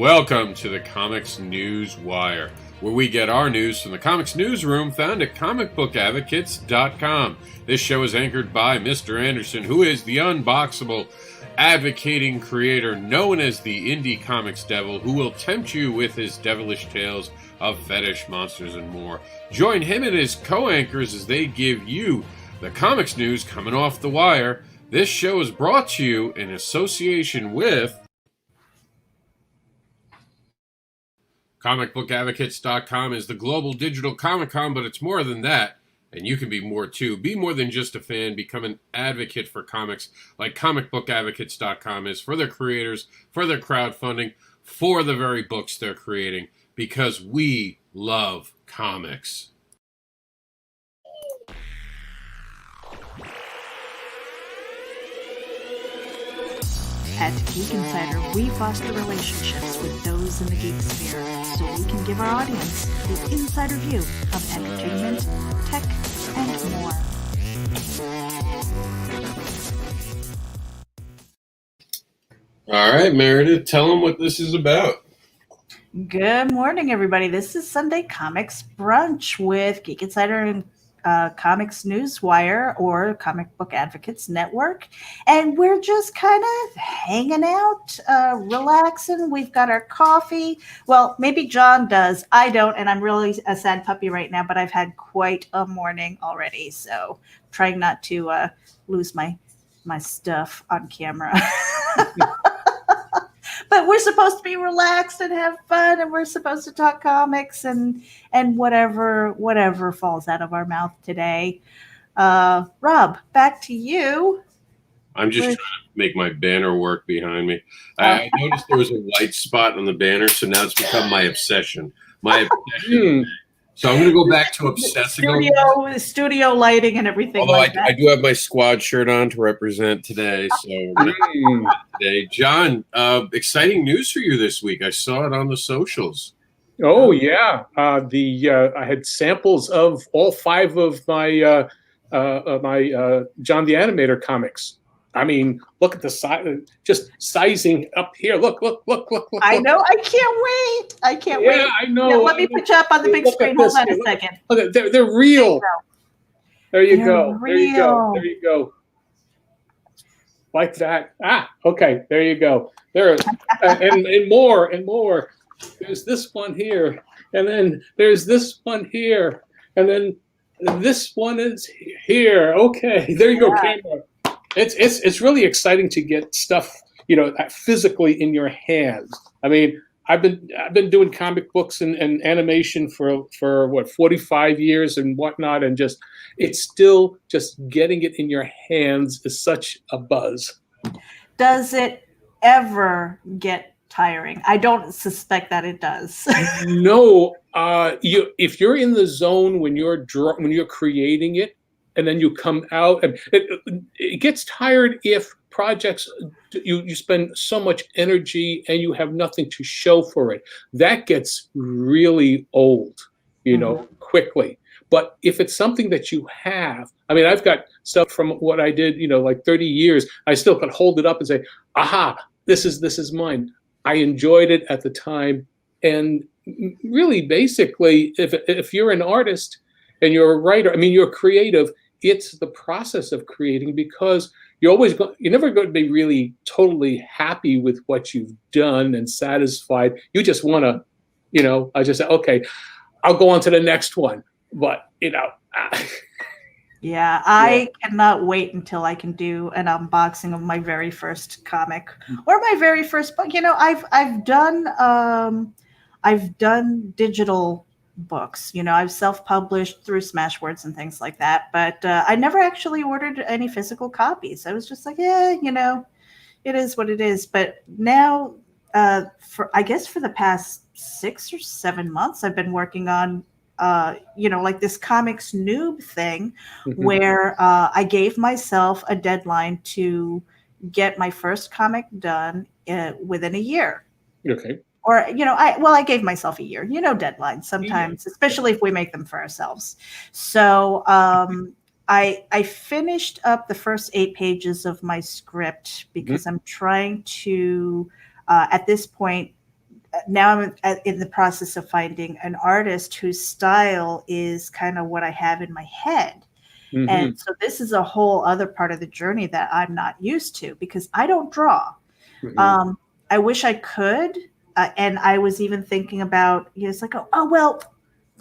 Welcome to the Comics News Wire, where we get our news from the comics newsroom found at comicbookadvocates.com. This show is anchored by Mr. Anderson, who is the unboxable, advocating creator known as the Indie Comics Devil, who will tempt you with his devilish tales of fetish, monsters, and more. Join him and his co-anchors as they give you the comics news coming off the wire. This show is brought to you in association with ComicBookAdvocates.com is the global digital Comic-Con, but it's more than that, and you can be more too. Be more than just a fan. Become an advocate for comics like ComicBookAdvocates.com is for their creators, for their crowdfunding, for the very books they're creating, because we love comics. At Geek Insider, we foster relationships with those in the geek sphere so we can give our audience the insider view of entertainment, tech, and more. All right, Meredith, tell them what this is about. Good morning, everybody. This is Sunday Comics Brunch with Geek Insider and Comics News Wire or Comic Book Advocates Network. And we're just kind of hanging out, relaxing. We've got our coffee. Well, maybe John does. I don't, and I'm really a sad puppy right now, but I've had quite a morning already. So trying not to lose my stuff on camera. But we're supposed to be relaxed and have fun, and we're supposed to talk comics and whatever falls out of our mouth today. Rob, back to you. I'm just trying to make my banner work behind me. I noticed there was a white spot on the banner, so now it's become my obsession. So I'm going to go back to obsessing. Studio lighting and everything. Although like that. I do have my squad shirt on to represent today. So today, John, exciting news for you this week. I saw it on the socials. Oh yeah, I had samples of all 5 of my John the Animator comics. I mean, look at the size, just sizing up here. Look. I know. I can't wait. Yeah, I know. Now, let me put you up on the big screen. Hold on a second. Look, they're real. There you go. There you go. Like that. Okay. There you go. There, and more. There's this one here, and then there's this one here, and then this one is here. Okay. There you go, camera. It's really exciting to get stuff, physically in your hands. I mean, I've been doing comic books and animation for 45 years and whatnot, and it's still just getting it in your hands is such a buzz. Does it ever get tiring? I don't suspect that it does. No, if you're in the zone when you're creating it, and then you come out, and it gets tired if projects, you spend so much energy and you have nothing to show for it. That gets really old, quickly. But if it's something that you have, I mean, I've got stuff from what I did, like 30 years, I still could hold it up and say, aha, this is mine. I enjoyed it at the time. And really, basically, if you're an artist and you're a writer, I mean, you're creative, it's the process of creating, because you're never going to be really totally happy with what you've done and satisfied. You just want to, I just say, okay, I'll go on to the next one. But, Yeah, I cannot wait until I can do an unboxing of my very first comic or my very first book. I've done digital books. I've self-published through Smashwords and things like that, but I never actually ordered any physical copies. I was just like, it is what it is. But now, for the past 6 or 7 months, I've been working on like this comics noob thing, where I gave myself a deadline to get my first comic done within a year. Okay. Or, I gave myself a year, deadlines sometimes, especially if we make them for ourselves. So I finished up the first 8 pages of my script because I'm trying to, at this point, now I'm in the process of finding an artist whose style is kind of what I have in my head. Mm-hmm. And so this is a whole other part of the journey that I'm not used to because I don't draw. Mm-hmm. I wish I could. And I was even thinking about, it's like, oh, well,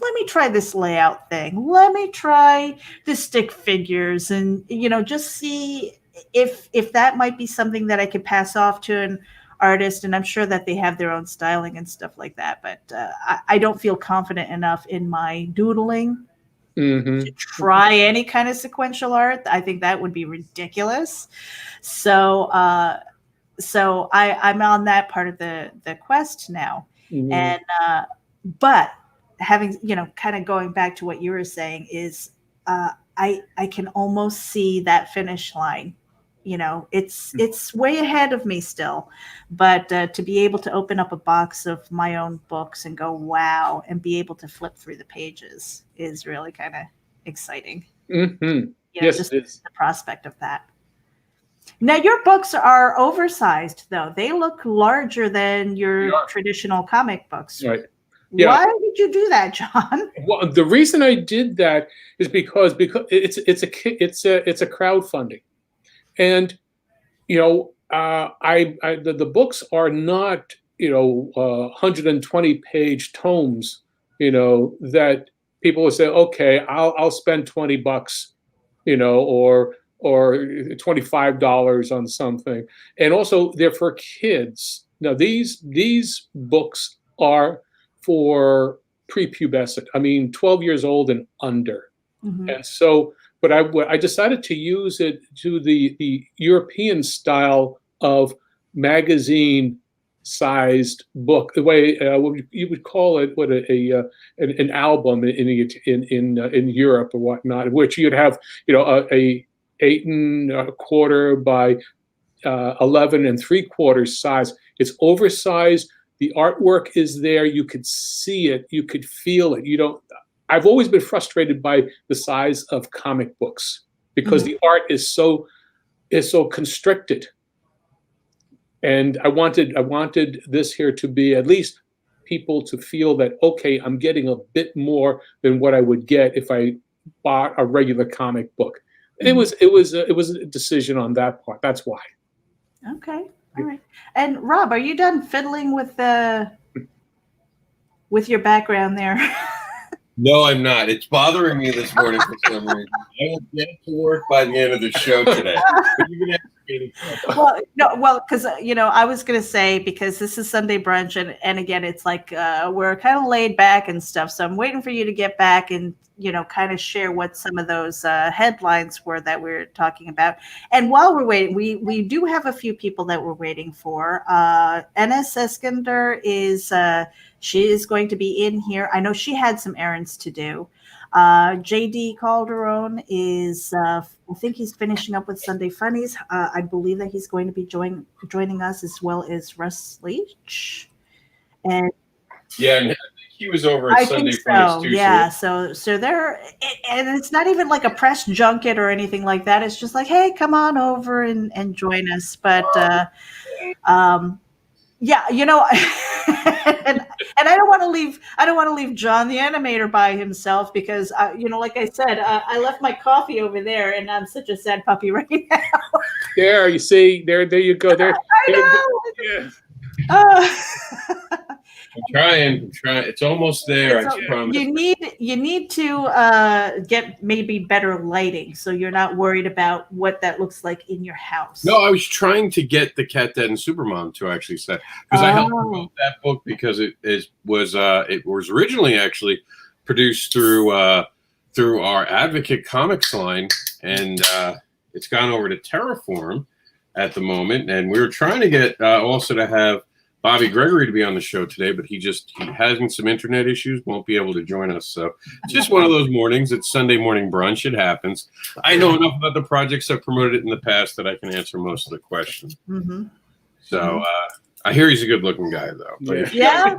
let me try this layout thing. Let me try the stick figures and, just see if that might be something that I could pass off to an artist. And I'm sure that they have their own styling and stuff like that. But I don't feel confident enough in my doodling to try any kind of sequential art. I think that would be ridiculous. So I'm on that part of the quest now. Mm-hmm. And but having, kind of going back to what you were saying is I can almost see that finish line. It's way ahead of me still, but to be able to open up a box of my own books and go, wow, and be able to flip through the pages is really kind of exciting. Mm-hmm. Yes, just it is. the prospect of that. Now, your books are oversized, though. They look larger than your traditional comic books. Right. Yeah. Why did you do that, John? Well, the reason I did that is because it's a crowdfunding, and the books are not 120-page tomes, that people will say, okay, I'll spend $20, or $25 on something, and also they're for kids. Now these books are for prepubescent. I mean, 12 years old and under. Mm-hmm. And so, but I decided to use it to the European style of magazine sized book, the way you would call it, an album in Europe or whatnot, which you'd have a 8.25 by 11.75 size. It's oversized. The artwork is there. You could see it. You could feel it. I've always been frustrated by the size of comic books because the art is so constricted. And I wanted this here to be at least people to feel that, okay, I'm getting a bit more than what I would get if I bought a regular comic book. It was a decision on that part. That's why. Okay. All right. And Rob, are you done fiddling with your background there? No, I'm not. It's bothering me this morning for some reason. I will get to work by the end of the show today. But you can ask me. Because I was going to say, because this is Sunday brunch, and again, it's like we're kind of laid back and stuff. So I'm waiting for you to get back and kind of share what some of those headlines were that we're talking about. And while we're waiting, we do have a few people that we're waiting for. NS Eskander is she is going to be in here. I know she had some errands to do. JD Calderon is, I think he's finishing up with Sunday Funnies. I believe that he's going to be joining us, as well as Russ Leach. And yeah, he was over at Sunday Funnies too. Yeah, so they're, and it's not even like a press junket or anything like that. It's just like, hey, come on over and join us. But yeah, and I don't want to leave John the animator by himself because like I said, I left my coffee over there and I'm such a sad puppy right now. There, you see, there you go. There. I know. Yeah. I'm trying. It's almost there. I promise. You need to get maybe better lighting so you're not worried about what that looks like in your house. No, I was trying to get the Cat Dad and Supermom to actually say, because I helped promote that book because it was originally actually produced through our Advocate Comics line, and it's gone over to Terraform at the moment, and we were trying to get also to have Bobby Gregory to be on the show today, but he having some internet issues, won't be able to join us. So it's just one of those mornings. It's Sunday morning brunch. It happens. I know enough about the projects. I've promoted it in the past that I can answer most of the questions. Mm-hmm. So I hear he's a good-looking guy, though. But if you got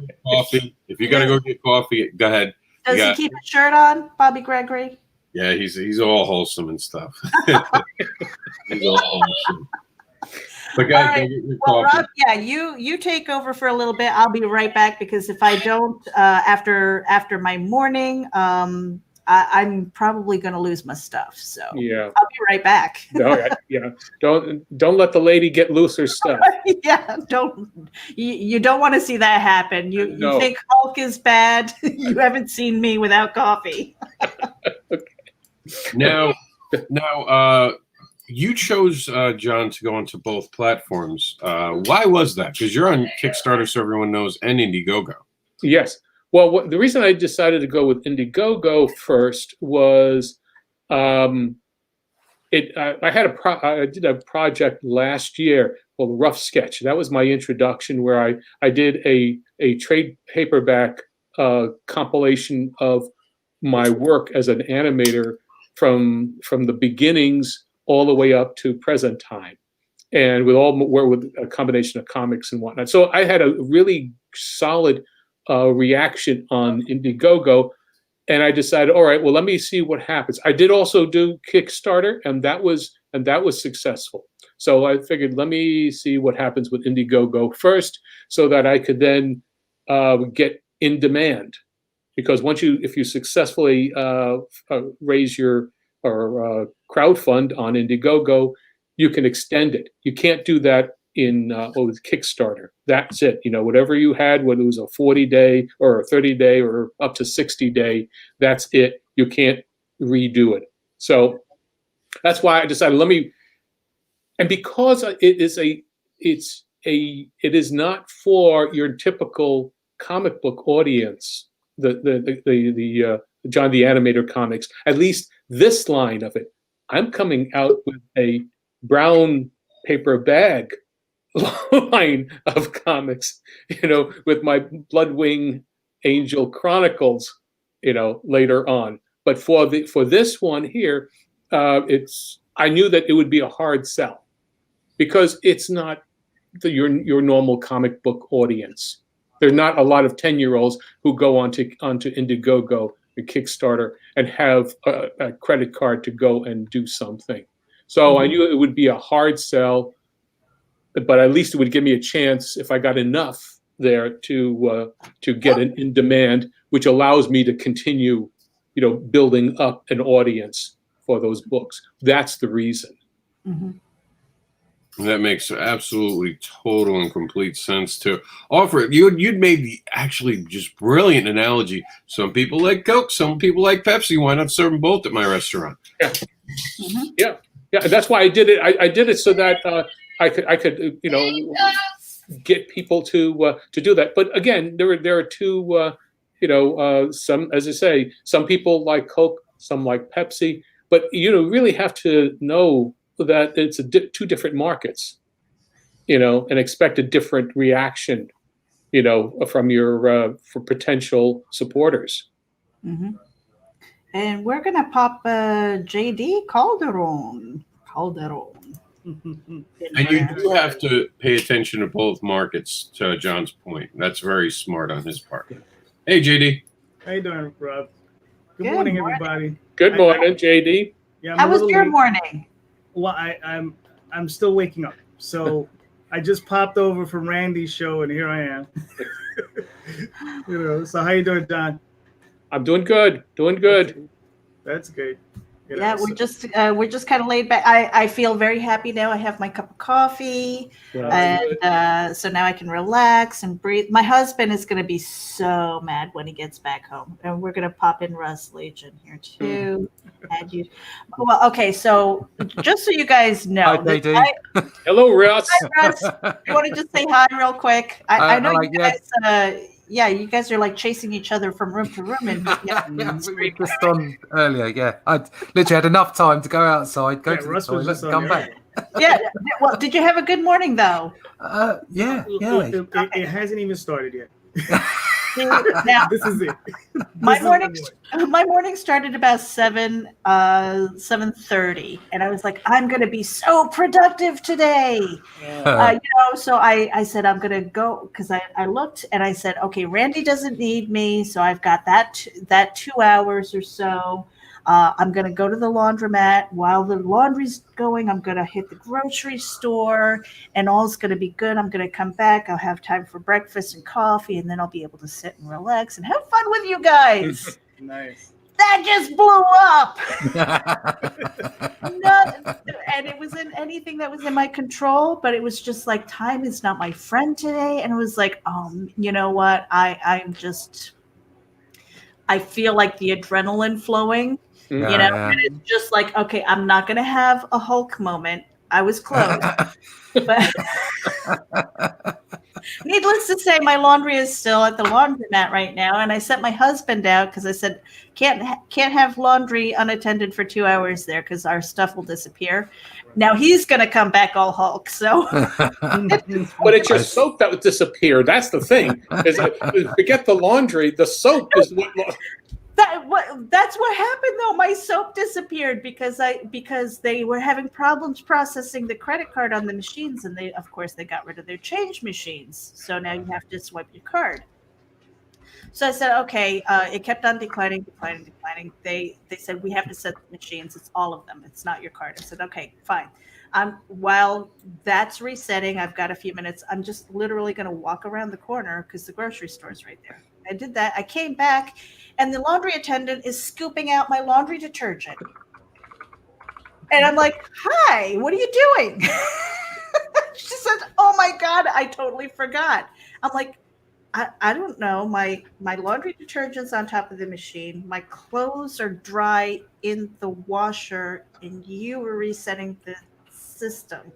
to go get coffee, go ahead. Does he keep a shirt on, Bobby Gregory? Yeah, he's all wholesome and stuff. He's all wholesome. But guys, go get your Well, coffee. Rob, yeah, you take over for a little bit. I'll be right back because if I don't, after my morning, I'm probably going to lose my stuff. So Yeah. I'll be right back. No, yeah. Don't let the lady get loose her stuff. Yeah, you don't want to see that happen. You No. think Hulk is bad? You haven't seen me without coffee. Now, you chose John to go onto both platforms. Why was that? Because you're on Kickstarter, so everyone knows, and Indiegogo. Yes. Well, the reason I decided to go with Indiegogo first was I did a project last year called Rough Sketch. That was my introduction, where I did a trade paperback compilation of my work as an animator from the beginnings all the way up to present time, and with a combination of comics and whatnot. So I had a really solid reaction on Indiegogo, and I decided, all right, well, let me see what happens. I did also do Kickstarter, and that was successful. So I figured, let me see what happens with Indiegogo first, so that I could then get in demand. Because if you successfully raise your or crowdfund on Indiegogo, you can extend it. You can't do that with Kickstarter. That's it. Whatever you had, whether it was a 40-day or a 30-day or up to 60-day, that's it. You can't redo it. So that's why I decided, and because it is not for your typical comic book audience, the John the Animator comics, at least this line of it, I'm coming out with a brown paper bag line of comics, with my Bloodwing Angel Chronicles, later on. But for this one here, I knew that it would be a hard sell, because it's not your normal comic book audience. There's not a lot of 10-year-olds who go onto Indiegogo and Kickstarter and have a credit card to go and do something. So I knew it would be a hard sell, but at least it would give me a chance, if I got enough there, to get an in demand, which allows me to continue, building up an audience for those books. That's the reason. Mm-hmm. That makes absolutely total and complete sense to offer it. You'd made the actually just brilliant analogy. Some people like Coke, some people like Pepsi. Why not serve them both at my restaurant? Yeah, Mm-hmm. yeah. That's why I did it. I did it so that I could get people to do that. But again, there are two some, as I say, some people like Coke, some like Pepsi. But really have to know that it's two different markets, and expect a different reaction, from your for potential supporters. Mm-hmm. And we're gonna pop JD Calderon. And you do have to pay attention to both markets, to John's point. That's very smart on his part. Hey, JD. How you doing, Rob? Good morning, everybody. Good morning, JD. Yeah, How was your morning? Well, I'm still waking up. So I just popped over from Randy's show, and here I am. So how you doing, Don? I'm doing good. That's good. Yeah, we're just kind of laid back. I feel very happy now. I have my cup of coffee, and so now I can relax and breathe. My husband is going to be so mad when he gets back home, and we're going to pop in Russ Leach in here too. Well, okay. So just so you guys know, hello, Russ. Hi, Russ. You want to just say hi real quick? I know you guys. Yeah, you guys are like chasing each other from room to room. And we were just on earlier. Yeah, I literally had enough time to go outside, go to the toilet, and come back. Yeah. Well, did you have a good morning though? Yeah. It hasn't even started yet. Now, this is it. My morning started about 7:30, and I was like, I'm going to be so productive today. So I said I'm going to go, because I looked and I said, okay, Randy doesn't need me, so I've got that 2 hours or so. I'm going to go to the laundromat. While the laundry's going, I'm going to hit the grocery store, and all's going to be good. I'm going to come back. I'll have time for breakfast and coffee, and then I'll be able to sit and relax and have fun with you guys. Nice. That just blew up. And it wasn't anything that was in my control, but it was just like, time is not my friend today. And it was like, you know what? I feel like the adrenaline flowing, and it's just like, okay, I'm not going to have a Hulk moment. I was close. But needless to say, my laundry is still at the laundromat right now, and I sent my husband out because I said can't have laundry unattended for 2 hours there because our stuff will disappear. Now he's going to come back all Hulk. So, but it's your soap that would disappear. That's the thing. Forget the laundry. The soap is what. That's what happened though. My soap disappeared because they were having problems processing the credit card on the machines, and they got rid of their change machines. So now you have to swipe your card. So I said, okay. It kept on declining. They said we have to set the machines. It's all of them. It's not your card. I said, okay, fine. While that's resetting, I've got a few minutes. I'm just literally going to walk around the corner because the grocery store is right there. I did that. I came back, and the laundry attendant is scooping out my laundry detergent. And I'm like, hi, what are you doing? She said, oh my God, I totally forgot. I'm like, I don't know. My laundry detergent's on top of the machine. My clothes are dry in the washer, and you were resetting the system.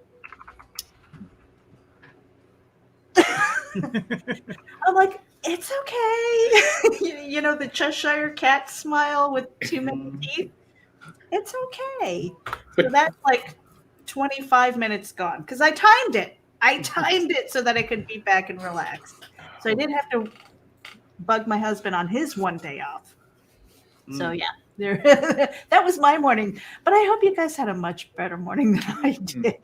I'm like, it's okay. You know, the Cheshire cat smile with too many teeth. It's okay. So that's like 25 minutes gone because I timed it. I timed it so that I could be back and relax. So I did have to bug my husband on his one day off. So yeah, that was my morning. But I hope you guys had a much better morning than I did.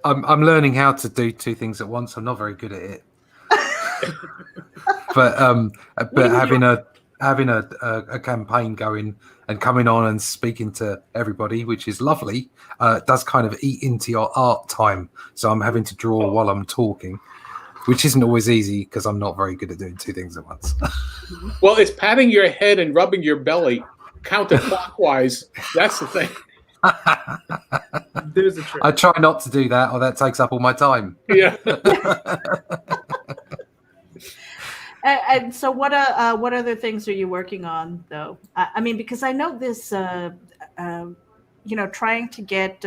I'm learning how to do two things at once. I'm not very good at it. but having a campaign going and coming on and speaking to everybody, which is lovely, does kind of eat into your art time. So I'm having to draw while I'm talking, which isn't always easy because I'm not very good at doing two things at once. Well, it's patting your head and rubbing your belly counterclockwise. That's the thing. There's a trick. I try not to do that, or that takes up all my time. Yeah. And so, what other things are you working on, though? I mean, because I know this, trying to get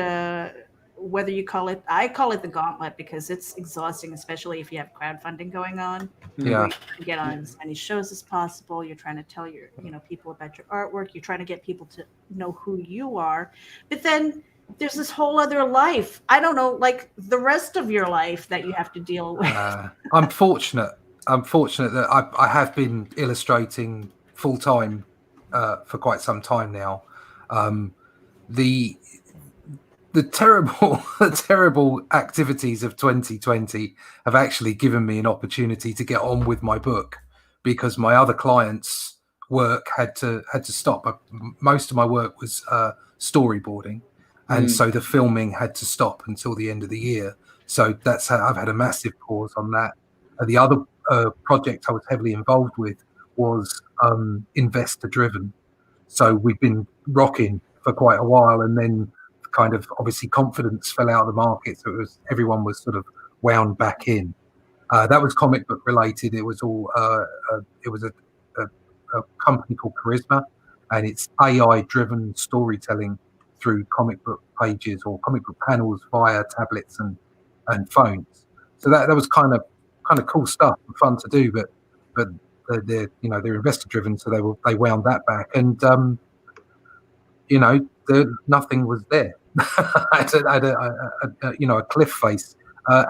whether you call it, I call it the gauntlet because it's exhausting, especially if you have crowdfunding going on. Yeah. You're trying to get on as many shows as possible. You're trying to tell people about your artwork. You're trying to get people to know who you are. But then there's this whole other life. I don't know, like the rest of your life that you have to deal with. I'm fortunate that I have been illustrating full time for quite some time now. The terrible activities of 2020 have actually given me an opportunity to get on with my book because my other clients' work had to stop. Most of my work was storyboarding, and so the filming had to stop until the end of the year. So that's how I've had a massive pause on that. The other project I was heavily involved with was investor driven. So we've been rocking for quite a while, and then kind of obviously confidence fell out of the market, so everyone was sort of wound back in. That was comic book related. It was all it was a company called Charisma, and it's AI driven storytelling through comic book pages or comic book panels via tablets and phones. So that was kind of cool stuff and fun to do, but they're investor driven, so they wound that back, and nothing was there. I had a cliff face.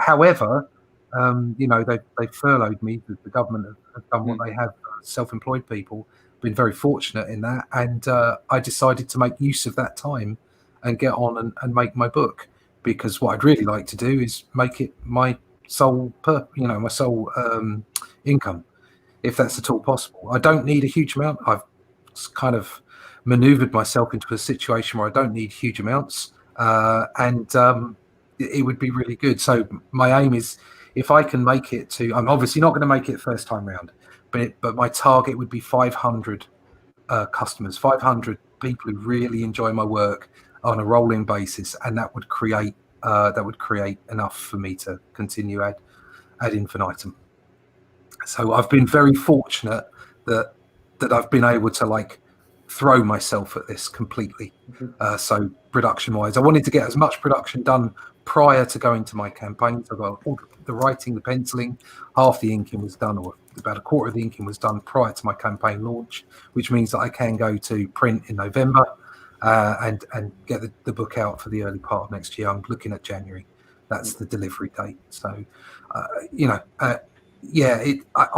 However, they furloughed me. The government have done what they have. Self-employed people been very fortunate in that, and I decided to make use of that time and get on and make my book, because what I'd really like to do is make it my sole income, if that's at all possible. I don't need a huge amount. I've kind of maneuvered myself into a situation where I don't need huge amounts, and it would be really good. So my aim is, if I can make it to, I'm obviously not going to make it first time round, but my target would be 500 customers, 500 people who really enjoy my work on a rolling basis, and that would create enough for me to continue ad infinitum. So I've been very fortunate that I've been able to like throw myself at this completely. So production wise, I wanted to get as much production done prior to going to my campaigns. I got all the writing, the penciling, half the inking was done, or about a quarter of the inking was done prior to my campaign launch, which means that I can go to print in November and get the book out for the early part of next year. I'm looking at January. That's the delivery date. So, I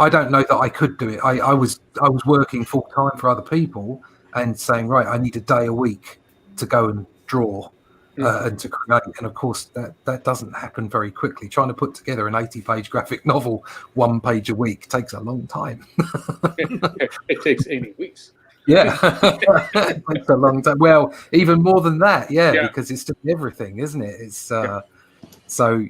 don't know that I could do it. I was working full time for other people and saying, right, I need a day a week to go and draw and to create. And of course, that doesn't happen very quickly. Trying to put together an 80-page graphic novel, 1 page a week, takes a long time. It takes 80 weeks. Yeah, it takes a long time. Well, even more than that, because it's still everything, isn't it? It's so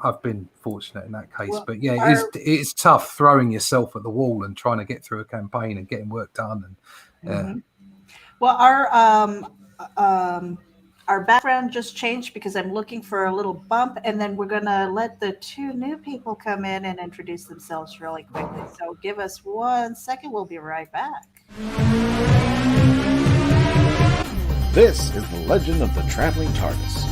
I've been fortunate in that case. Well, but it's tough throwing yourself at the wall and trying to get through a campaign and getting work done. And well, our background just changed because I'm looking for a little bump, and then we're gonna let the two new people come in and introduce themselves really quickly. So give us 1 second. We'll be right back. This is the Legend of the Traveling TARDIS.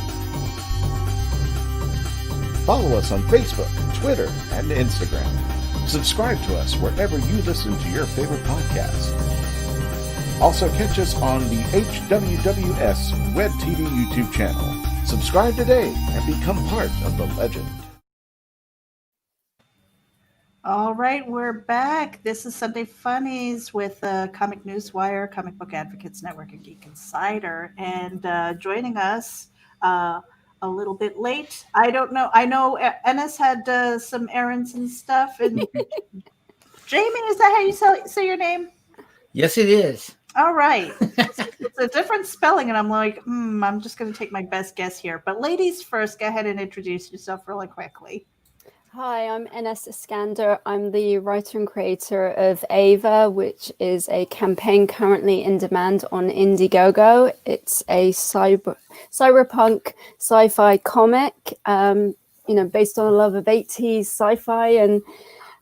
Follow us on Facebook, Twitter, and Instagram. Subscribe to us wherever you listen to your favorite podcasts. Also catch us on the HWWS Web TV YouTube channel. Subscribe today and become part of the legend. All right, we're back. This is Sunday Funnies with Comic Newswire, Comic Book Advocates Network, and Geek Insider. And joining us a little bit late. I don't know. I know Ennis had some errands and stuff. And Jamie, is that how you say your name? Yes, it is. All right. It's a different spelling, and I'm like, I'm just going to take my best guess here. But ladies first, go ahead and introduce yourself really quickly. Hi, I'm Enes Iskander. I'm the writer and creator of Ava, which is a campaign currently in demand on Indiegogo. It's a cyberpunk sci-fi comic, based on a love of 80s sci-fi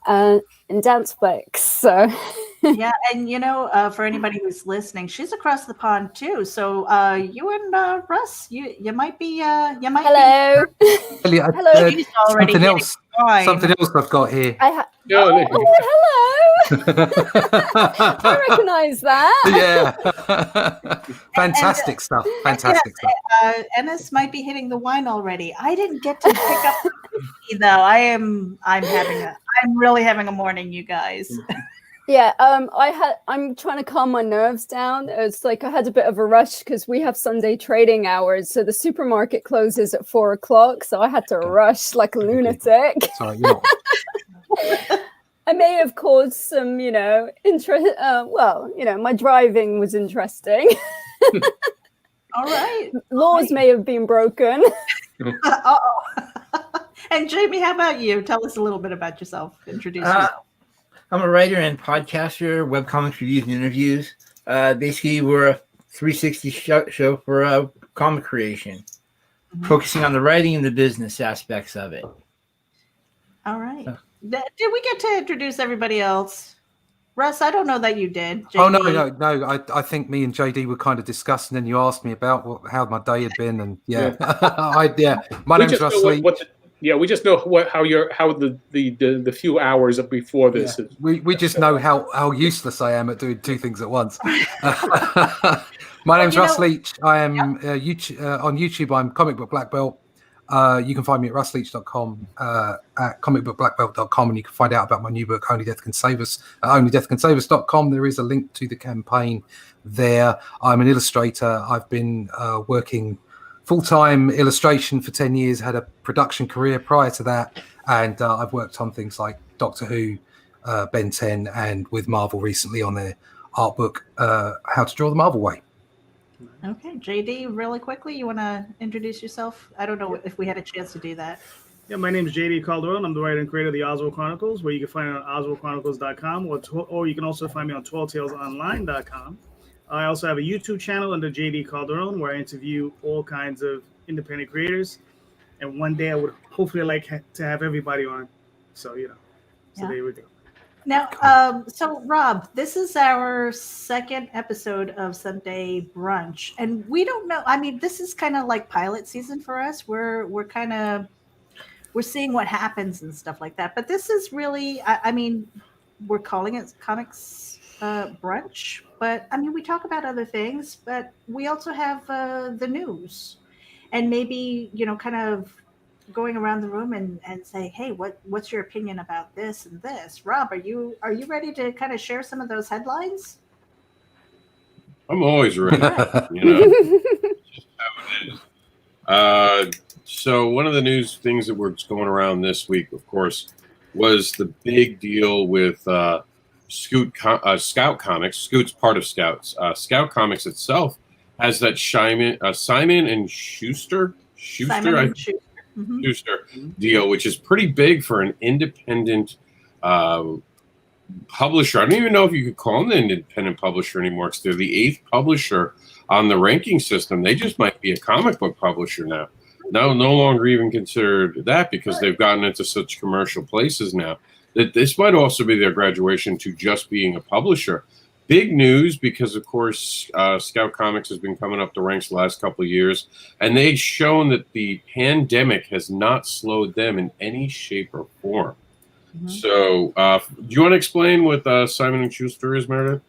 and dance flicks. So yeah, and for anybody who's listening, she's across the pond too. So you and Russ, you might be hello. Hello. He's already something else I've got here. Hello. I recognize that. Yeah. Fantastic stuff. Ennis might be hitting the wine already. I didn't get to pick up the whiskey, though. I'm really having a morning, you guys. Yeah, I'm trying to calm my nerves down. It's like I had a bit of a rush because we have Sunday trading hours, so the supermarket closes at 4:00, so I had to rush like a lunatic. Sorry, I may have caused some, interest. My driving was interesting. All right. Laws may have been broken. Uh-oh. And Jamie, how about you? Tell us a little bit about yourself. Introduce yourself. I'm a writer and podcaster, webcomics reviews and interviews. Basically, we're a 360 show for comic creation, focusing on the writing and the business aspects of it. All right. Did we get to introduce everybody else? Russ, I don't know that you did. JD. Oh, no. I think me and JD were kind of discussing, and you asked me about how my day had been, and My name's Russ Leach. We just know how the few hours before this is. We just know how useless I am at doing two things at once. My name's Russ Leach. I am on YouTube. I'm Comic Book Black Belt. You can find me at russleach.com, at comicbookblackbelt.com, and you can find out about my new book, Only Death Can Save Us, at onlydeathcansavus.com. There is a link to the campaign there. I'm an illustrator. I've been working full-time illustration for 10 years, had a production career prior to that, and I've worked on things like Doctor Who, Ben 10, and with Marvel recently on their art book, How to Draw the Marvel Way. Okay, JD, really quickly, you want to introduce yourself? I don't know if we had a chance to do that. Yeah, my name is JD Caldwell, and I'm the writer and creator of the Oswald Chronicles, where you can find it on oswaldchronicles.com, or you can also find me on 12talesonline.com. I also have a YouTube channel under JD Calderon, where I interview all kinds of independent creators. And one day I would hopefully like to have everybody on. So, Yeah. there we go. Now, so Rob, this is our second episode of Sunday Brunch, and we don't know. I mean, this is kind of like pilot season for us. We're seeing what happens and stuff like that. But this is really, I mean, we're calling it COMiX Brunch, but I mean, we talk about other things, but we also have the news, and maybe kind of going around the room and say, hey, what's your opinion about this and this? Rob, are you ready to kind of share some of those headlines? I'm always ready. Just how it is. So one of the news things that was going around this week, of course, was the big deal with Scout COMiX. Scout's part of Scouts. Scout COMiX itself has that Simon and Schuster. Schuster deal, which is pretty big for an independent publisher. I don't even know if you could call them an independent publisher anymore, because they're the 8th publisher on the ranking system. They just might be a comic book publisher now. No longer even considered that, because they've gotten into such commercial places now. That this might also be their graduation to just being a publisher. Big news, because, of course, Scout COMiX has been coming up the ranks the last couple of years, and they've shown that the pandemic has not slowed them in any shape or form. Mm-hmm. So do you want to explain what Simon & Schuster is, Meredith?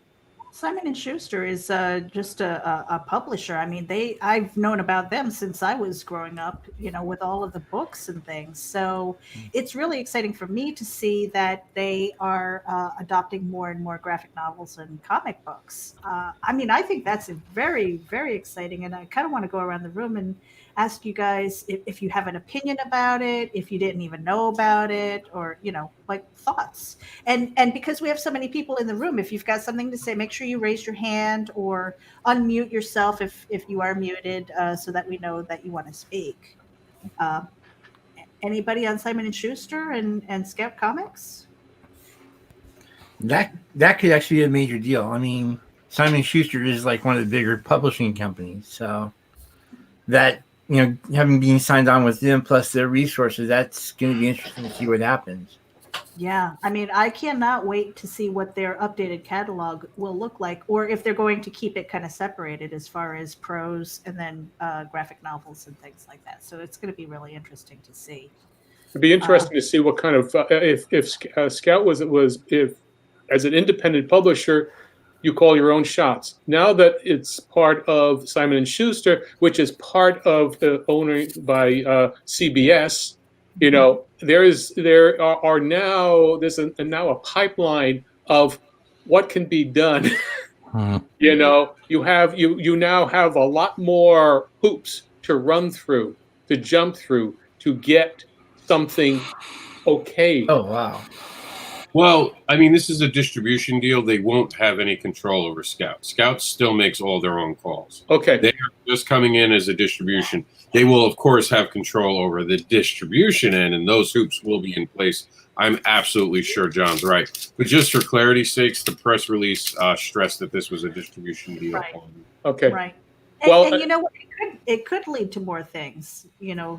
Simon & Schuster is just a publisher. I mean, I've known about them since I was growing up, with all of the books and things. So it's really exciting for me to see that they are adopting more and more graphic novels and comic books. I mean, I think that's very, very exciting. And I kind of want to go around the room and ask you guys if you have an opinion about it, if you didn't even know about it, or, like thoughts. And because we have so many people in the room, if you've got something to say, make sure you raise your hand or unmute yourself if you are muted, so that we know that you want to speak. Anybody on Simon & Schuster and Scout COMiX? That could actually be a major deal. I mean, Simon & Schuster is like one of the bigger publishing companies. So that, having been signed on with them plus their resources, that's going to be interesting to see what happens. Yeah, I mean, I cannot wait to see what their updated catalog will look like, or if they're going to keep it kind of separated as far as prose and then graphic novels and things like that. So it's going to be really interesting to see. It'd be interesting to see what kind of if Scout was if as an independent publisher, you call your own shots. Now that it's part of Simon & Schuster, which is part of the owned by CBS, there's now a pipeline of what can be done. You now have a lot more hoops to run through, to jump through, to get something okay. Oh, wow. Well, I mean, this is a distribution deal. They won't have any control over Scout. Scout still makes all their own calls. Okay. They are just coming in as a distribution. They will, of course, have control over the distribution end, and those hoops will be in place. I'm absolutely sure John's right. But just for clarity's sakes, the press release stressed that this was a distribution deal. Right. Okay. Right. And you know what? It could lead to more things.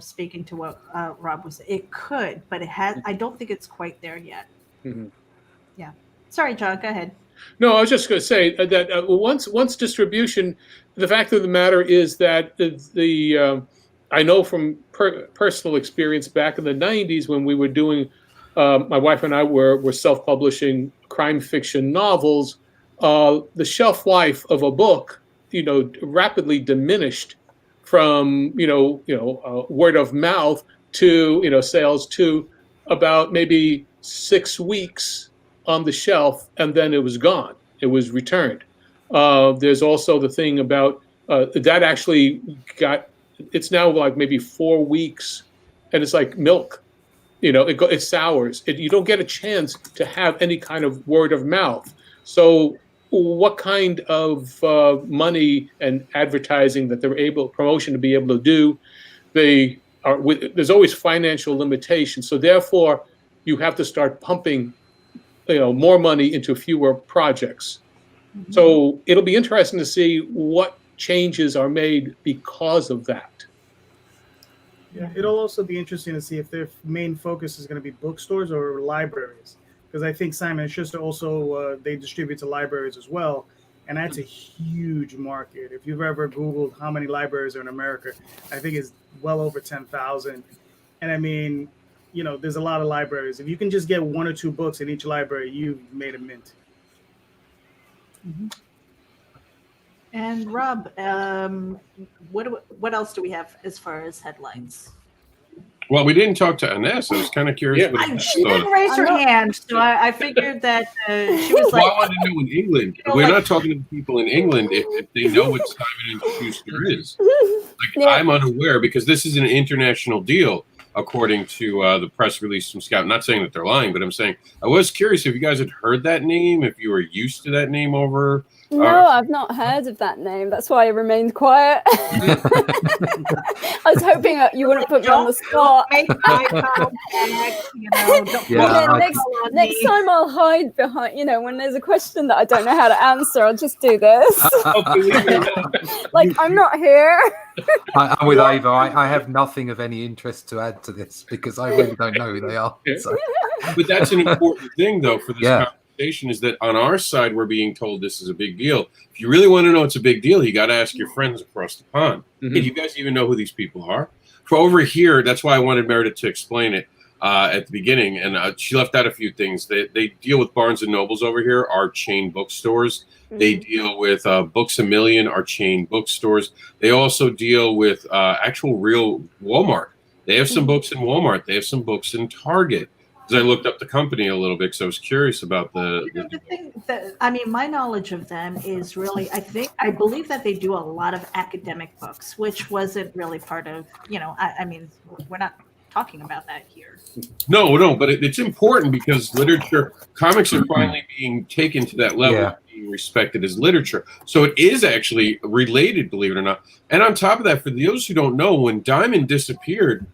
Speaking to what Rob was saying, it could, but it has. I don't think it's quite there yet. Mm-hmm. Yeah. Sorry, John. Go ahead. No, I was just going to say that once distribution, the fact of the matter is that I know from personal experience back in the 90s when we were doing, my wife and I were self-publishing crime fiction novels. The shelf life of a book, rapidly diminished from word of mouth to sales to about maybe 6 weeks on the shelf, and then it was gone. It was returned. There's also the thing about that actually it's now like maybe 4 weeks, and it's like milk. It sours. You don't get a chance to have any kind of word of mouth. So what kind of money and advertising that promotion to be able to do. There's always financial limitations. So therefore, you have to start pumping, more money into fewer projects. Mm-hmm. So it'll be interesting to see what changes are made because of that. Yeah, it'll also be interesting to see if their main focus is going to be bookstores or libraries, because I think Simon and Schuster also they distribute to libraries as well, and that's a huge market. If you've ever Googled how many libraries are in America, I think it's well over 10,000. And I mean, there's a lot of libraries. If you can just get 1 or 2 books in each library, you've made a mint. Mm-hmm. And Rob, what else do we have as far as headlines? Well, we didn't talk to Ines. I was kind of curious. Yeah. What She didn't raise her hand, so I figured that she was Well, like, I wanted to know in England. We're not talking to the people in England if they know what Simon and Schuster is. Like, I'm unaware because this is an international deal, according to the press release from Scout. I'm not saying that they're lying, but I'm saying I was curious if you guys had heard that name, if you were used to that name over. No, I've not heard of that name. That's why I remained quiet. I was hoping you wouldn't put me on the spot. Make eye contact, Next time I'll hide behind, when there's a question that I don't know how to answer, I'll just do this. Like, I'm not here. I'm with Ava. I have nothing of any interest to add to this because I really don't know who they are. So. But that's an important thing, though, for this conversation, is that on our side, we're being told this is a big deal. If you really want to know it's a big deal, you got to ask your friends across the pond. Mm-hmm. Hey, do you guys even know who these people are? For over here, that's why I wanted Meredith to explain it at the beginning, and she left out a few things. They deal with Barnes & Nobles over here, our chain bookstores. Mm-hmm. They deal with Books A Million, our chain bookstores. They also deal with actual real Walmart. They have some books in Walmart. They have some books in Target. Because I looked up the company a little bit, because I was curious about the thing that, my knowledge of them is really, I believe that they do a lot of academic books, which wasn't really part of, we're not talking about that here. No, but it's important because literature, comics are finally being taken to that level of being respected as literature. So it is actually related, believe it or not. And on top of that, for those who don't know, when Diamond disappeared,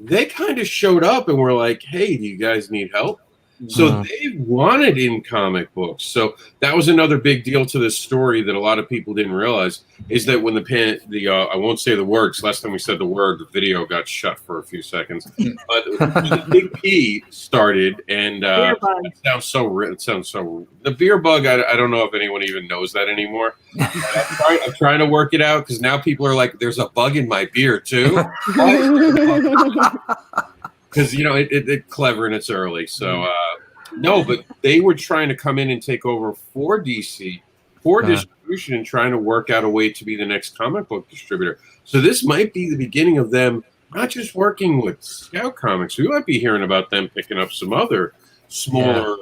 they kind of showed up and were like, hey, do you guys need help? So they wanted in comic books. So that was another big deal to this story that a lot of people didn't realize, is that when I won't say the word, because last time we said the word, the video got shut for a few seconds. But the Big P started, and it sounds so. The beer bug, I don't know if anyone even knows that anymore. I'm trying to work it out, because now people are like, there's a bug in my beer too. Because it's clever and it's early, so no. But they were trying to come in and take over for DC for distribution and trying to work out a way to be the next comic book distributor. So this might be the beginning of them not just working with Scout Comics. We might be hearing about them picking up some other smaller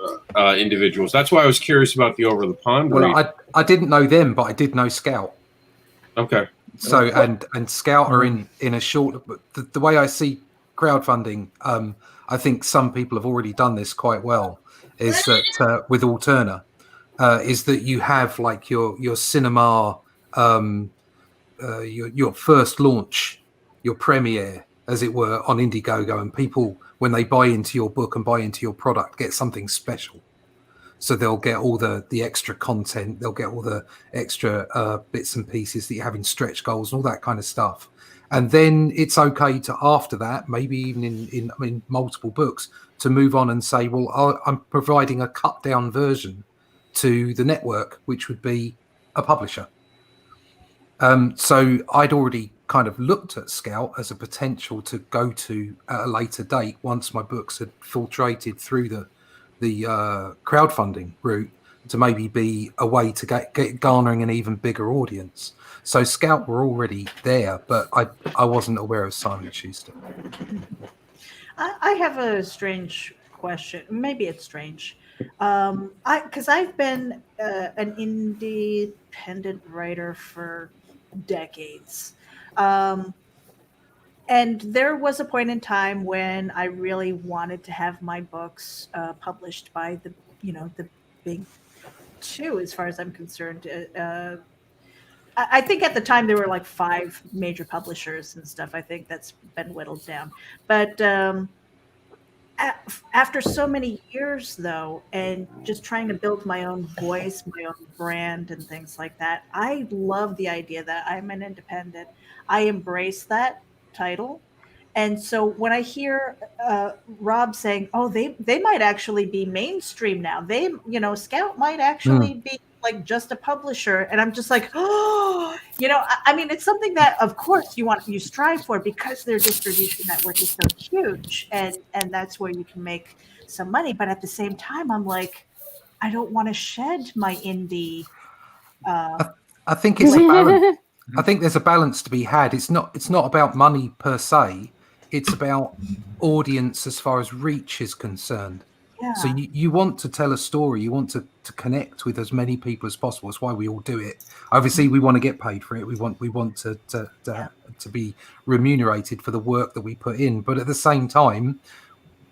individuals. That's why I was curious about the Over the Pond. Well, I didn't know them, but I did know Scout. Okay. So and Scout are in a short. The way I see crowdfunding, I think some people have already done this quite well, is that with Alterna, is that you have like your cinema, your first launch, your premiere, as it were, on Indiegogo, and people, when they buy into your book and buy into your product, get something special. So they'll get all the extra content, they'll get all the extra bits and pieces that you have in stretch goals and all that kind of stuff. And then it's okay to, after that, maybe even in multiple books, to move on and say, well, I'm providing a cut down version to the network, which would be a publisher. So I'd already kind of looked at Scout as a potential to go to at a later date once my books had filtrated through the crowdfunding route, to maybe be a way to get garnering an even bigger audience. So Scout were already there, but I wasn't aware of Simon & Schuster. I have a strange question. Maybe it's strange. Because I've been an independent writer for decades. And there was a point in time when I really wanted to have my books published by the big two, as far as I'm concerned. I think at the time there were like 5 major publishers and stuff. I think that's been whittled down. But after so many years, though, and just trying to build my own voice, my own brand, and things like that, I love the idea that I'm an independent. I embrace that title. And so when I hear Rob saying, "Oh, they might actually be mainstream now. Scout might actually be like just a publisher," and I'm just like, "Oh, I mean, it's something that, of course, you strive for because their distribution network is so huge, and that's where you can make some money. But at the same time, I'm like, I don't want to shed my indie." I think it's a balance. I think there's a balance to be had. It's not about money per se. It's about audience as far as reach is concerned. Yeah. So you want to tell a story. You want to connect with as many people as possible. That's why we all do it. Obviously, we want to get paid for it. We want to be remunerated for the work that we put in. But at the same time,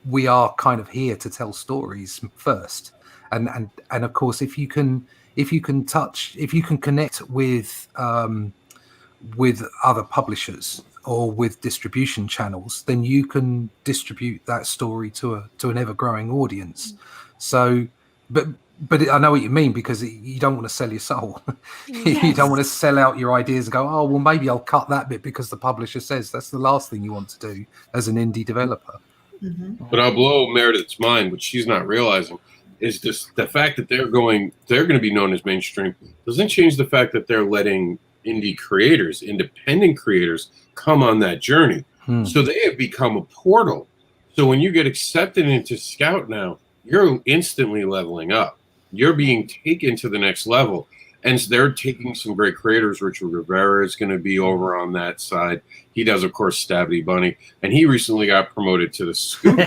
we are kind of here to tell stories first. And of course, if you can connect with other publishers or with distribution channels, then you can distribute that story to an ever-growing audience. So, but I know what you mean, because you don't want to sell your soul. Yes. You don't want to sell out your ideas and go, "Oh, well, maybe I'll cut that bit because the publisher says." That's the last thing you want to do as an indie developer. Mm-hmm. But I'll blow Meredith's mind, what she's not realizing is just the fact that they're going to be known as mainstream doesn't change the fact that they're letting independent creators come on that journey. So they have become a portal. So when you get accepted into Scout now, you're instantly leveling up. You're being taken to the next level. And they're taking some great creators. Richard Rivera is going to be over on that side. He does, of course, Stabby Bunny. And he recently got promoted to the Scoop.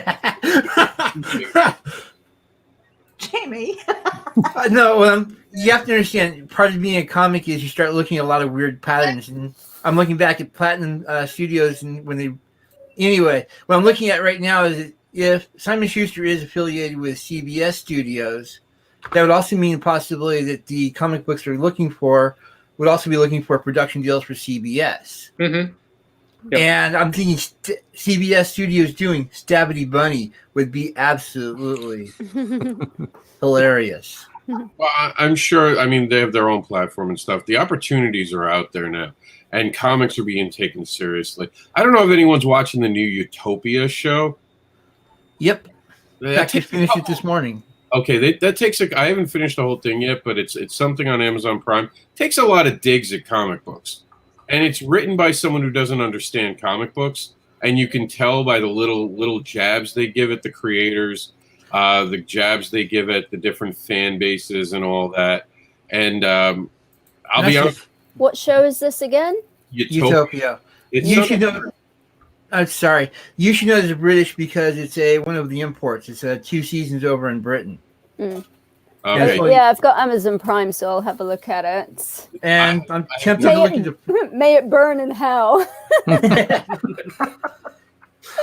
Jamie. No, you have to understand, part of being a comic is you start looking at a lot of weird patterns. And I'm looking back at Platinum Studios, and what I'm looking at right now is that if Simon Schuster is affiliated with CBS Studios, that would also mean the possibility that the comic books they're looking for would also be looking for production deals for CBS. Mm-hmm. Yep. And I'm thinking CBS Studios doing Stabby Bunny would be absolutely hilarious. Well, I'm sure. I mean, they have their own platform and stuff. The opportunities are out there now, and comics are being taken seriously. I don't know if anyone's watching the new Utopia show. Yep. In fact, I finished it this morning. Okay, that takes I haven't finished the whole thing yet, but it's something on Amazon Prime. It takes a lot of digs at comic books, and it's written by someone who doesn't understand comic books, and you can tell by the little jabs they give at the creators, the jabs they give at the different fan bases and all that. And I'll be honest. What show is this again? Utopia. You should know. I'm sorry. You should know it's British because it's one of the imports. It's 2 seasons over in Britain. Okay. Yeah, I've got Amazon Prime, so I'll have a look at it. And I'm tempted to look into. May it burn in hell.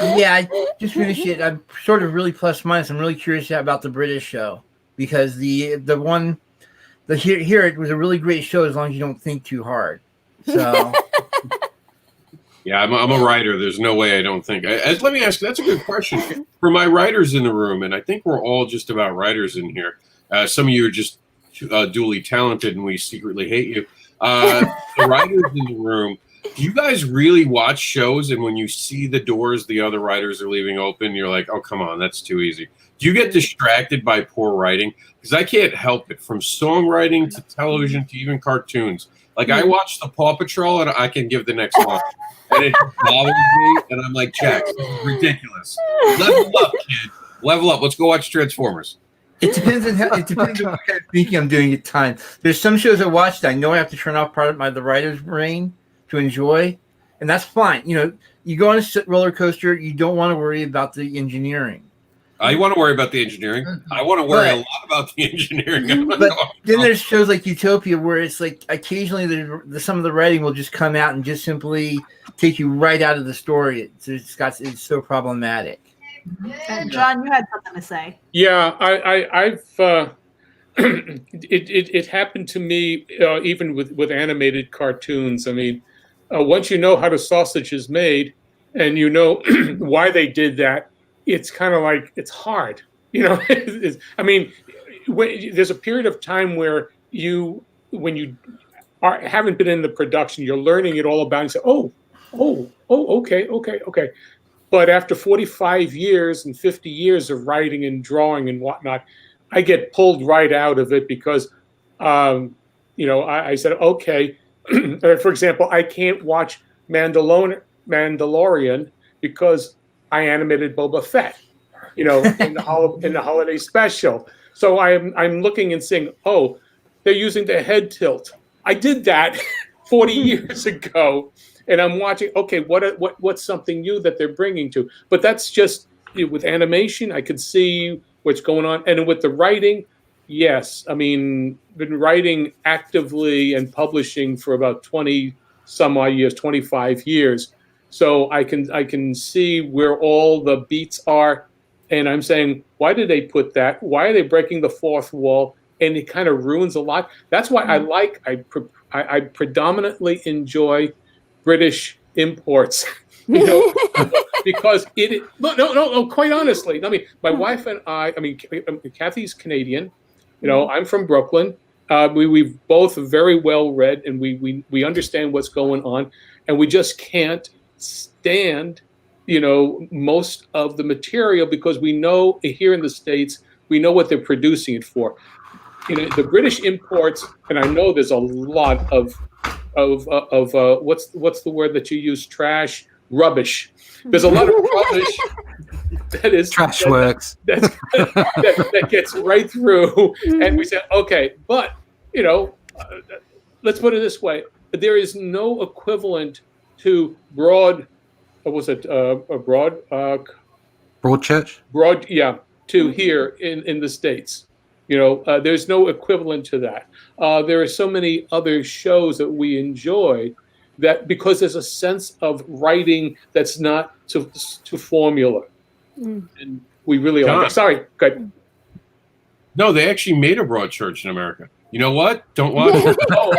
Yeah, I just finished it. I'm sort of really plus minus. I'm really curious about the British show because here it was a really great show as long as you don't think too hard. So. Yeah, I'm a writer. There's no way I don't think. Let me ask. That's a good question for my writers in the room, and I think we're all just about writers in here. Some of you are just duly talented, and we secretly hate you. The writers in the room, do you guys really watch shows, and when you see the doors the other writers are leaving open, you're like, "Oh, come on, that's too easy." Do you get distracted by poor writing? Because I can't help it. From songwriting to television to even cartoons. Like, I watch the Paw Patrol, and I can give the next line. And it bothers me, and I'm like, Jack, this is ridiculous. Level up, kid. Level up. Let's go watch Transformers. It depends on what kind of thinking I'm doing at time. There's some shows I watch that I know I have to turn off part of the writer's brain to enjoy, and that's fine. You go on a roller coaster, you don't want to worry about the engineering. I want to worry about the engineering. I want to worry a lot about the engineering. But then there's shows like Utopia where it's like occasionally some of the writing will just come out and just simply take you right out of the story. It's so problematic. And John, you had something to say. Yeah, it happened to me even with animated cartoons. I mean, once you know how the sausage is made and you know why they did that, it's kind of like it's hard. I mean, there's a period of time where when you haven't been in the production, you're learning it all about. And you say, okay. But after 45 years and 50 years of writing and drawing and whatnot, I get pulled right out of it because, I said, okay. For example, I can't watch Mandalorian because I animated Boba Fett, in the holiday special. So I'm looking and saying, oh, they're using the head tilt. I did that 40 years ago. And I'm watching, okay, what's something new that they're bringing to? But that's just with animation, I could see what's going on. And with the writing, yes. I mean, been writing actively and publishing for about 20 some odd years, 25 years. So I can see where all the beats are. And I'm saying, why did they put that? Why are they breaking the fourth wall? And it kind of ruins a lot. That's why I predominantly enjoy British imports, because no, quite honestly. I mean, my wife and I mean, Kathy's Canadian, I'm from Brooklyn. We've both very well read and we understand what's going on, and we just can't stand, most of the material because we know here in the States, we know what they're producing it for. The British imports, and I know there's a lot of what's the word that you use? Trash, rubbish. There's a lot of rubbish that is trash works that gets right through, and we say, okay, but let's put it this way: there is no equivalent to Broadchurch? To here in the States. There's no equivalent to that. There are so many other shows that we enjoy that because there's a sense of writing that's not to formula. And we really like it. Sorry, good. No, they actually made a Broadchurch in America. You know what? Don't watch it. No.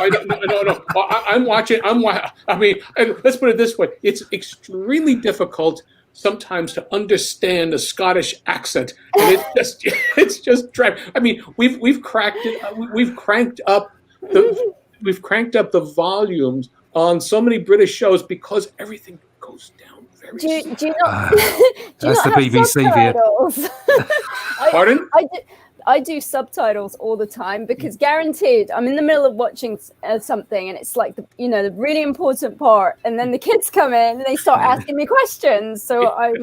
I'm watching. I mean, let's put it this way. It's extremely difficult sometimes to understand a Scottish accent, and it's just driving. I mean, we've cracked it. We've cranked up the volumes on so many British shows because everything goes down very. Do you not? Do you that's not the have BBC subtitles? Pardon? I do subtitles all the time because guaranteed I'm in the middle of watching something and it's like the really important part, and then the kids come in and they start asking me questions. So I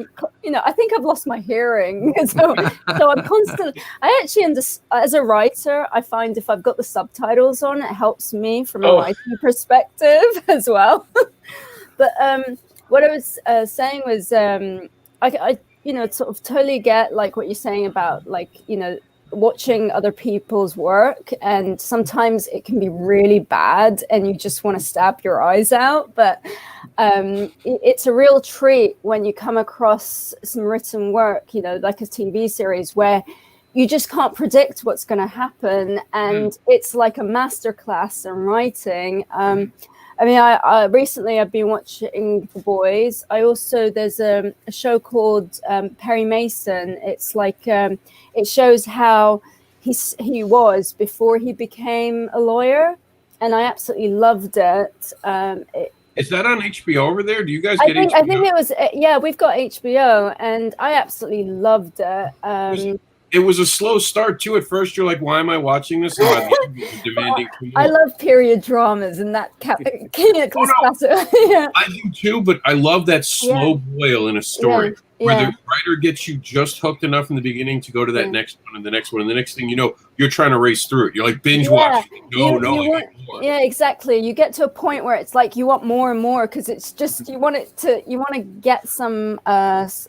think I've lost my hearing. So I'm constantly. I actually as a writer, I find if I've got the subtitles on, it helps me from a writing perspective as well. But what I was saying was I sort of totally get like what you're saying about watching other people's work, and sometimes it can be really bad and you just want to stab your eyes out, but it's a real treat when you come across some written work, like a TV series where you just can't predict what's going to happen, and it's like a masterclass in writing. I mean, I recently I've been watching The Boys. There's a show called Perry Mason. It's like it shows how he was before he became a lawyer, and I absolutely loved it. Is that on HBO over there? Do you guys get HBO? I think it was. Yeah, we've got HBO, and I absolutely loved it. It was a slow start too. At first, you're like, "Why am I watching this?" And by the end, you're demanding more. I love period dramas, and that classic. Yeah. I do too, but I love that slow boil in a story where the writer gets you just hooked enough in the beginning to go to that next one and the next one, and the next thing you know, you're trying to race through it. You're like binge watching. Yeah, exactly. You get to a point where it's like you want more and more because it's just you want to get some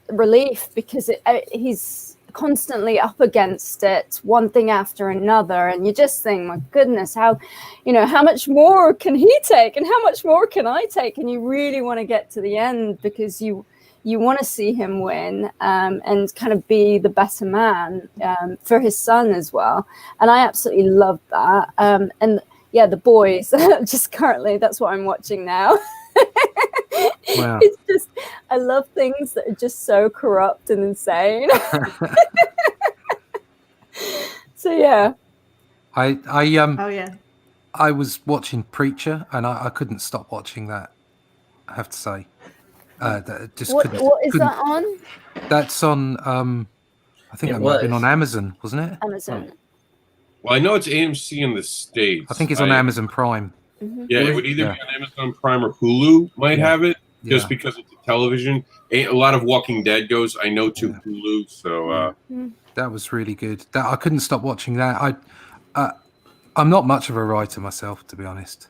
relief because he's constantly up against it, one thing after another, and you just think, my goodness, how much more can he take and how much more can I take, and you really want to get to the end because you you want to see him win and kind of be the better man for his son as well. And I absolutely love that. And yeah, The Boys, just currently, that's what I'm watching now. Wow. It's just, I love things that are just so corrupt and insane. So yeah. Oh yeah. I was watching Preacher, and I couldn't stop watching that. I have to say, What is that on? That's on. I think that might have been on Amazon, wasn't it? Amazon. Well, I know it's AMC in the States. I think it's on Amazon Prime. Yeah, it would either be on Amazon Prime or Hulu might have it, just because it's a television. A lot of Walking Dead goes, I know, to Hulu. So that was really good. That I couldn't stop watching that. I'm not much of a writer myself, to be honest.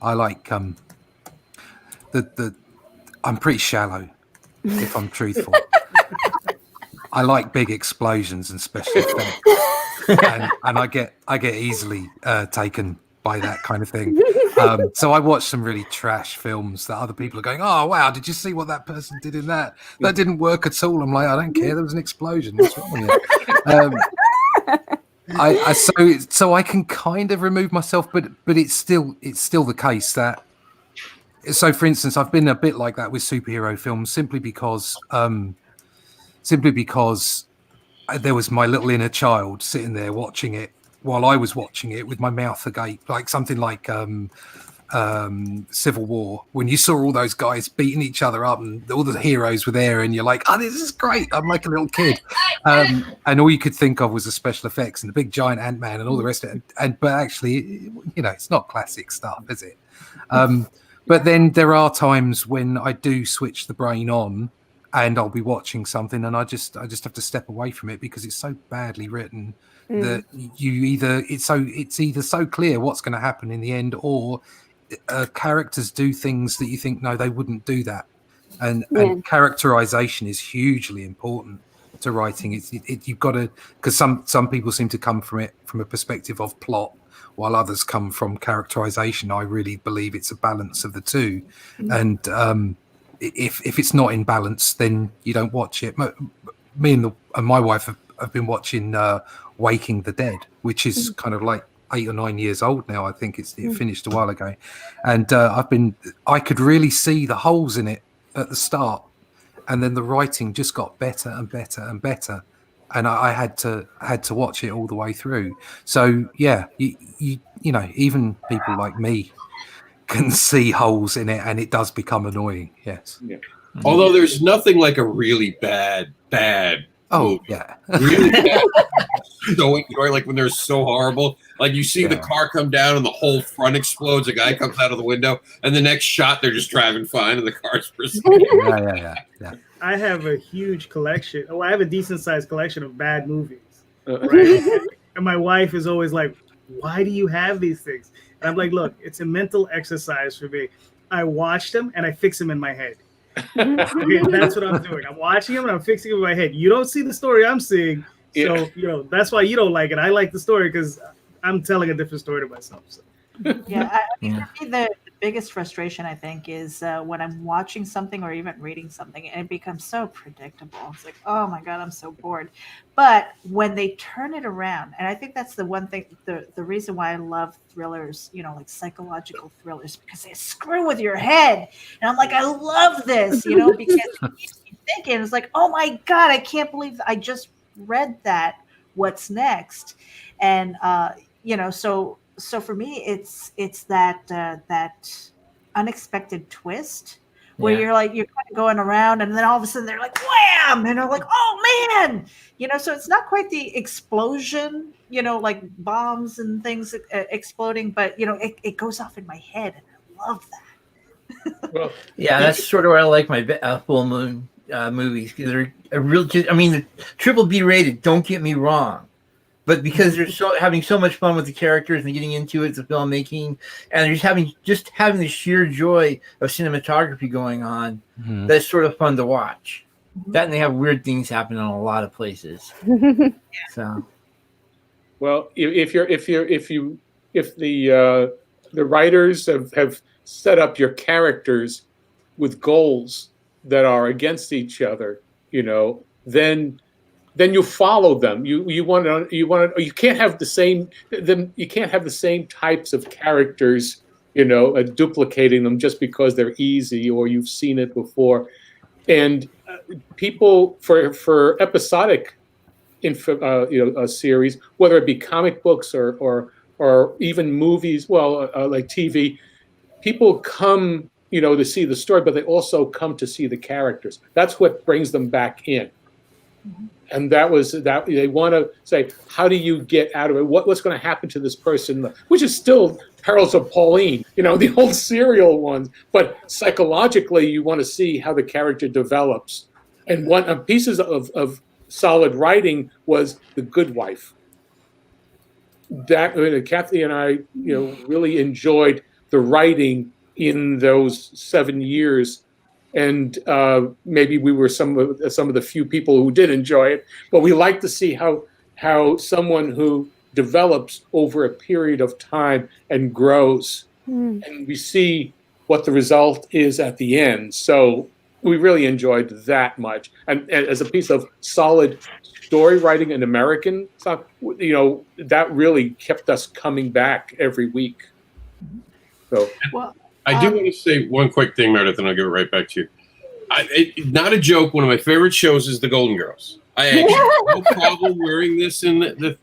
I like I'm pretty shallow, if I'm truthful. I like big explosions and special effects, and I get easily taken by that kind of thing. So I watch some really trash films that other people are going, "Oh wow, did you see what that person did in that? That didn't work at all." I'm like, I don't care. There was an explosion. What's wrong with you? So I can kind of remove myself, but it's still the case that. So, for instance, I've been a bit like that with superhero films simply because there was my little inner child sitting there watching it while I was watching it with my mouth agape, like something like Civil War, when you saw all those guys beating each other up and all the heroes were there and you're like, oh, this is great. I'm like a little kid. And all you could think of was the special effects and the big giant Ant-Man and all the rest of it. But actually, it's not classic stuff, is it? But then there are times when I do switch the brain on and I'll be watching something and I just have to step away from it because it's so badly written that it's either so clear what's going to happen in the end, or characters do things that you think, no, they wouldn't do that. And characterization is hugely important to writing. You've got to, because some people seem to come from it from a perspective of plot, while others come from characterization. I really believe it's a balance of the two. And if it's not in balance, then you don't watch it. Me and my wife have been watching Waking the Dead, which is kind of like 8 or 9 years old now. I think it finished a while ago. And I could really see the holes in it at the start. And then the writing just got better and better and better. And I had to watch it all the way through. So yeah, you know, even people like me can see holes in it, and it does become annoying. Yes. Yeah. Although there's nothing like a really bad. Oh movie. yeah. Really bad. Don't enjoy, like when they're so horrible. Like you see the car come down and the whole front explodes. A guy comes out of the window, and the next shot they're just driving fine, and the car's pristine. Yeah. I have a huge collection. Oh, I have a decent sized collection of bad movies. Right? And my wife is always like, why do you have these things? And I'm like, look, it's a mental exercise for me. I watch them and I fix them in my head. Okay, that's what I'm doing. I'm watching them and I'm fixing them in my head. You don't see the story I'm seeing. So, that's why you don't like it. I like the story because I'm telling a different story to myself. So. Yeah, for me, the biggest frustration, I think, is when I'm watching something or even reading something and it becomes so predictable. It's like, oh my God, I'm so bored. But when they turn it around, and I think that's the one thing, the reason why I love thrillers, like psychological thrillers, because they screw with your head. And I'm like, I love this, because it keeps me thinking. It's like, oh my God, I can't believe I just read that. What's next? And, so for me, it's that unexpected twist where you're kind of going around, and then all of a sudden they're like wham, and I'm like, oh man, So it's not quite the explosion, like bombs and things exploding, but it goes off in my head, and I love that. Well, that's sort of why I like my full moon movies, because they're the triple B rated. Don't get me wrong. But because they're having so much fun with the characters and getting into it, the filmmaking, and they're just having the sheer joy of cinematography going on, that's sort of fun to watch. That, and they have weird things happen in a lot of places. So, well, if the writers have set up your characters with goals that are against each other, then you follow them. You can't have the same types of characters, duplicating them just because they're easy or you've seen it before. And people for episodic a series, whether it be comic books or even movies, like TV, people come to see the story, but they also come to see the characters. That's what brings them back in. Mm-hmm. And that they want to say, how do you get out of it? What's going to happen to this person? Which is still Perils of Pauline, the old serial ones. But psychologically, you want to see how the character develops. And one of pieces of solid writing was The Good Wife. Kathy and I, really enjoyed the writing in those 7 years. And maybe we were some of the few people who did enjoy it, but we like to see how someone who develops over a period of time and grows, and we see what the result is at the end. So we really enjoyed that much. And as a piece of solid story writing in American stuff, that really kept us coming back every week. So. Well, I do want to say one quick thing, Meredith, and I'll give it right back to you. Not a joke. One of my favorite shows is The Golden Girls. I actually have no problem wearing this in the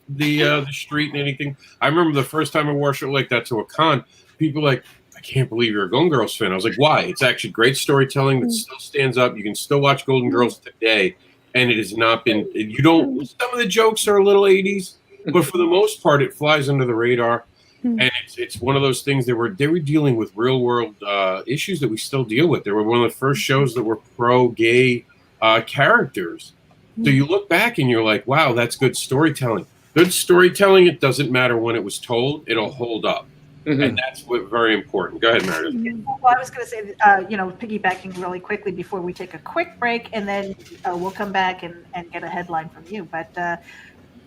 street and anything. I remember the first time I wore a shirt like that to a con. People were like, I can't believe you're a Golden Girls fan. I was like, why? It's actually great storytelling that still stands up. You can still watch Golden Girls today, and it has not been. Some of the jokes are a little 80s, but for the most part, it flies under the radar. And it's one of those things they were dealing with real world issues that we still deal with. They were one of the first shows that were pro-gay characters. So you look back and you're like, wow, that's good storytelling. Good storytelling, it doesn't matter when it was told, it'll hold up. Mm-hmm. And that's very important. Go ahead, Meredith. Well, I was going to say, piggybacking really quickly before we take a quick break, and then we'll come back and get a headline from you. But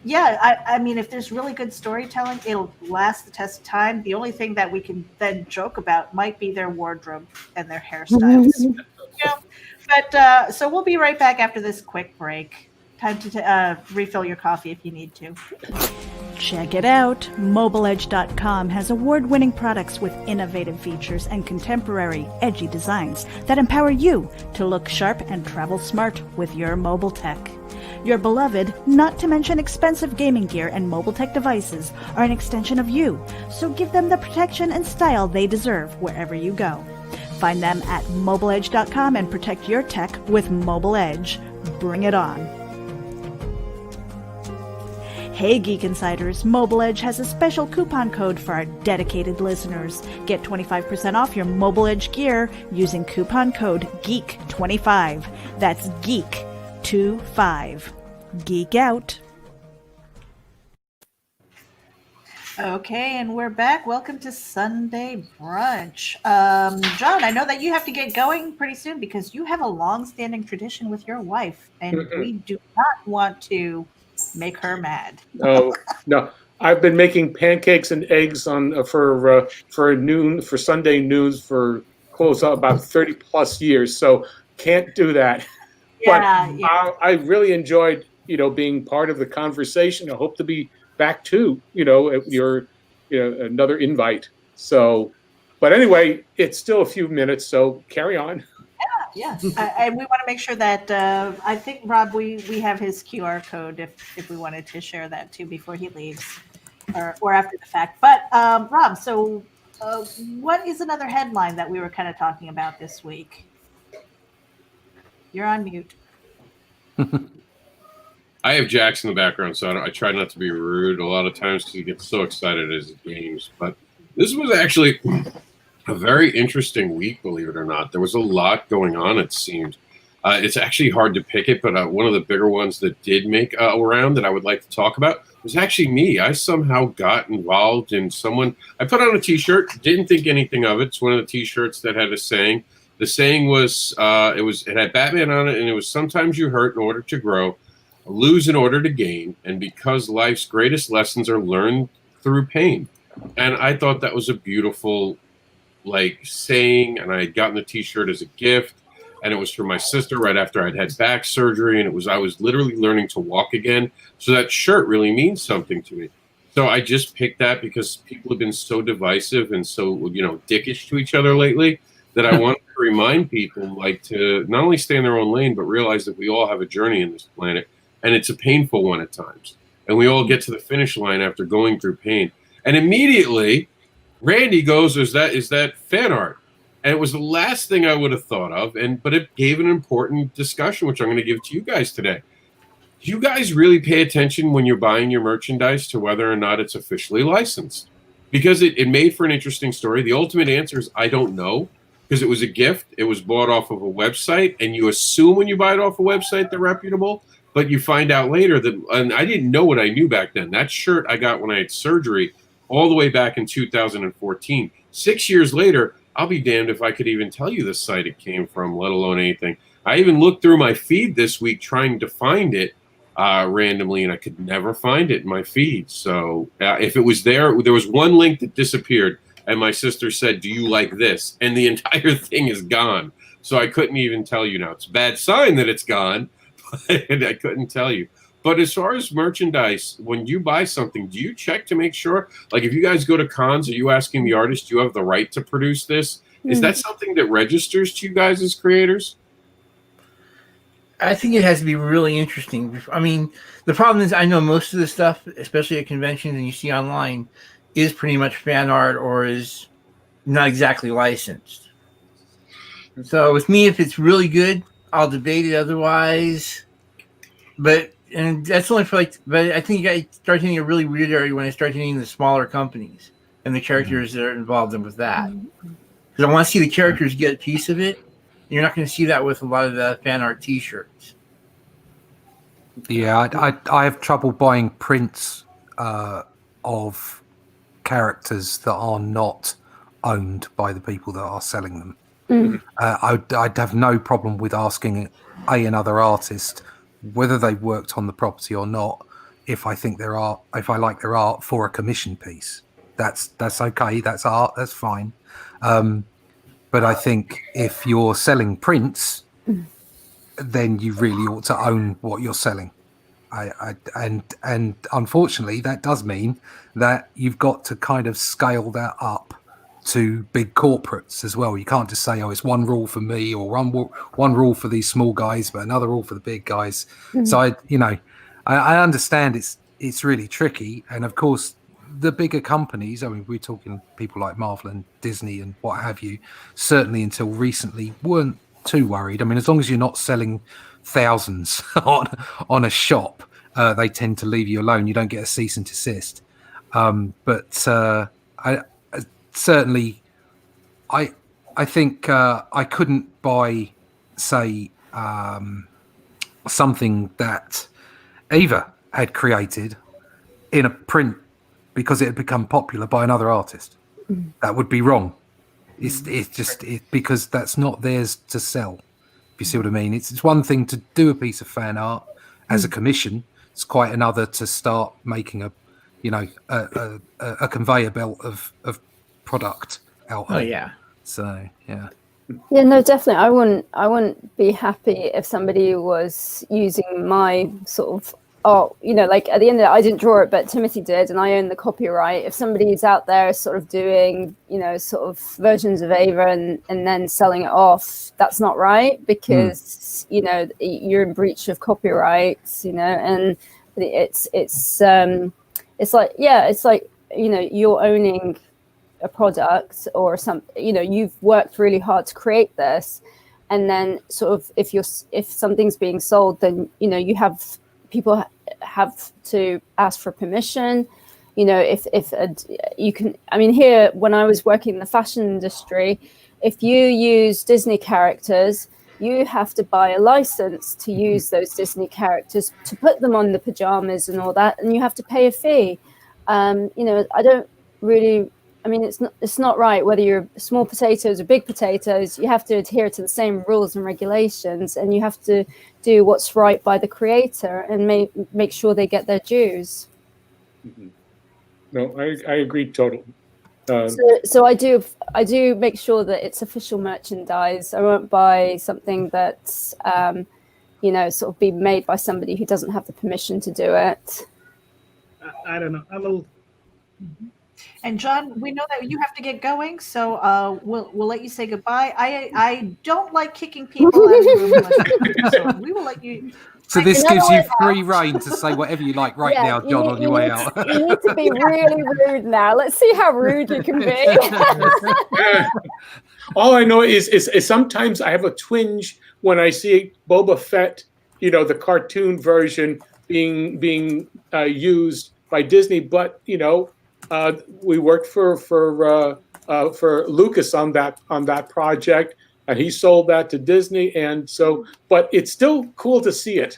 yeah, I mean, if there's really good storytelling, it'll last the test of time. The only thing that we can then joke about might be their wardrobe and their hairstyles. But so we'll be right back after this quick break. Time to refill your coffee if you need to. Check it out. MobileEdge.com has award-winning products with innovative features and contemporary, edgy designs that empower you to look sharp and travel smart with your mobile tech. Your beloved, not to mention expensive gaming gear and mobile tech devices are an extension of you, so give them the protection and style they deserve wherever you go. Find them at MobileEdge.com and protect your tech with Mobile Edge. Bring it on. Hey Geek Insiders, Mobile Edge has a special coupon code for our dedicated listeners. Get 25% off your Mobile Edge gear using coupon code GEEK25. That's GEEK25. Geek out. Okay, and we're back. Welcome to Sunday Brunch. John, I know that you have to get going pretty soon because you have a long-standing tradition with your wife, and we do not want to make her mad. Oh, no. I've been making pancakes and eggs for Sunday noons for close up about 30 plus years, so can't do that. Yeah, but I really enjoyed being part of the conversation. I hope to be back too, your another invite. So, but anyway, it's still a few minutes, so carry on. Yeah. And we want to make sure that I think Rob, we have his QR code if we wanted to share that too before he leaves or after the fact. But Rob, so what is another headline that we were kind of talking about this week? You're on mute. I have Jax in the background, so I try not to be rude a lot of times because he gets so excited at his games. But this was actually a very interesting week, believe it or not. There was a lot going on, it seemed. It's actually hard to pick it, but one of the bigger ones that did make a round that I would like to talk about was actually me. I somehow got involved in someone. I put on a T-shirt, didn't think anything of it. It's one of the T-shirts that had a saying. The saying was, it had Batman on it, and it was, sometimes you hurt in order to grow, lose in order to gain, and because life's greatest lessons are learned through pain. And I thought that was a beautiful saying, and I had gotten the T-shirt as a gift. and it was for my sister right after I'd had back surgery, and I was literally learning to walk again. So that shirt really means something to me. So I just picked that because people have been so divisive and so, dickish to each other lately that I want to remind people to not only stay in their own lane, but realize that we all have a journey in this planet, and it's a painful one at times. And we all get to the finish line after going through pain. And immediately, Randy goes, is that fan art? And it was the last thing I would have thought of, but it gave an important discussion, which I'm going to give to you guys today. Do you guys really pay attention when you're buying your merchandise to whether or not it's officially licensed? Because it made for an interesting story. The ultimate answer is I don't know, because it was a gift. It was bought off of a website, and you assume when you buy it off a website they're reputable, but you find out later that, and I didn't know what I knew back then. That shirt I got when I had surgery all the way back in 2014. 6 years later, I'll be damned if I could even tell you the site it came from, let alone anything. I even looked through my feed this week trying to find it randomly, and I could never find it in my feed. So if it was there was one link that disappeared, and my sister said, "Do you like this?" And the entire thing is gone. So I couldn't even tell you now. It's a bad sign that it's gone, but I couldn't tell you. But as far as merchandise, when you buy something, do you check to make sure? Like if you guys go to cons, are you asking the artist, do you have the right to produce this? Is that something that registers to you guys as creators? I think it has to be really interesting. I mean, the problem is I know most of the stuff, especially at conventions and you see online, is pretty much fan art or is not exactly licensed. So with me, if it's really good, I'll debate it otherwise. And that's only for but I think I start hitting a really weird area when I start hitting the smaller companies and the characters that are involved with that. Because I want to see the characters get a piece of it. You're not going to see that with a lot of the fan art T-shirts. Yeah, I have trouble buying prints of characters that are not owned by the people that are selling them. I'd have no problem with asking another artist whether they've worked on the property or not. If I like their art for a commission piece, that's okay. That's art. That's fine. But I think if you're selling prints, then you really ought to own what you're selling. And unfortunately, that does mean that you've got to kind of scale that up to big corporates as well. You can't just say, "Oh, it's one rule for me," or one rule for these small guys, but another rule for the big guys. So I understand it's really tricky, and of course, the bigger companies, I mean, we're talking people like Marvel and Disney and what have you, certainly until recently weren't too worried. I mean, as long as you're not selling thousands on a shop, they tend to leave you alone. You don't get a cease and desist. But I certainly, I think I couldn't buy, say, something that Ava had created in a print because it had become popular by another artist. That would be wrong. It's just because that's not theirs to sell. If you see what I mean, it's one thing to do a piece of fan art as a commission. It's quite another to start making a conveyor belt of product out. Oh yeah. So yeah. Yeah, no, definitely. I wouldn't be happy if somebody was using my sort of art, like at the end of it, I didn't draw it, but Timothy did, and I own the copyright. If somebody's out there sort of doing, sort of versions of Ava and then selling it off, that's not right, because you're in breach of copyrights, and it's like you're owning a product or something. You've worked really hard to create this, and then sort of if something's being sold, then people have to ask for permission. You can, I mean, here when I was working in the fashion industry, if you use Disney characters, you have to buy a license to use those Disney characters, to put them on the pajamas and all that, and you have to pay a fee. I don't really, I mean, it's not right whether you're small potatoes or big potatoes. You have to adhere to the same rules and regulations, and you have to do what's right by the creator and make sure they get their dues. No, I agree totally. So I do make sure that it's official merchandise. I won't buy something that's sort of be made by somebody who doesn't have the permission to do it. I don't know. I'm a little. And John, we know that you have to get going, so we'll let you say goodbye. I don't like kicking people out of the room, so we will let you. So this gives you free reign to say whatever you like now, John, on your way out. You need to be really rude now. Let's see how rude you can be. All I know is sometimes I have a twinge when I see Boba Fett, the cartoon version being used by Disney. But we worked for Lucas on that project. And he sold that to Disney, and so, but it's still cool to see it,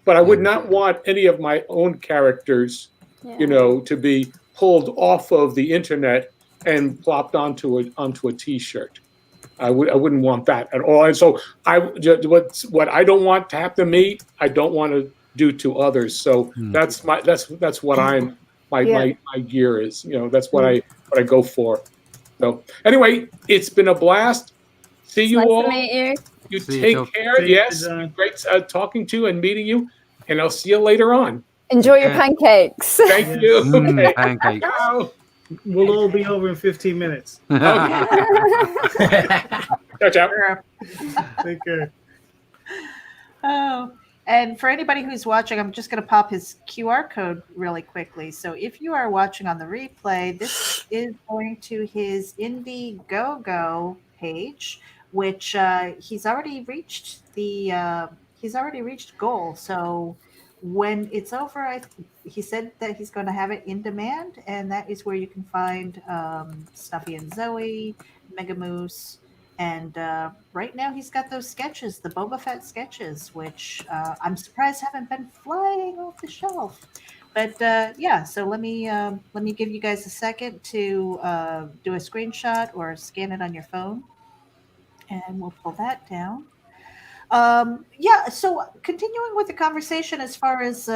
But I would not want any of my own characters, to be pulled off of the internet and plopped onto a T-shirt. I wouldn't want that at all. And so what I don't want to happen to me, I don't want to do to others. So that's what my gear is. That's what I go for. So anyway, it's been a blast. See you all. Nice to meet you. You take care. Yes, great talking to you and meeting you. And I'll see you later on. Enjoy your pancakes. Thank you. Pancakes. We'll all be over in 15 minutes. Ciao, ciao. Take care. Oh, and for anybody who's watching, I'm just going to pop his QR code really quickly. So if you are watching on the replay, this is going to his Indiegogo page, which he's already reached goal. So when it's over, he said that he's going to have it in demand, and that is where you can find Snuffy and Zoe, Mega Moose, and right now he's got those sketches, the Boba Fett sketches, which I'm surprised haven't been flying off the shelf. But so let me give you guys a second to do a screenshot or scan it on your phone, and we'll pull that down. So continuing with the conversation as far as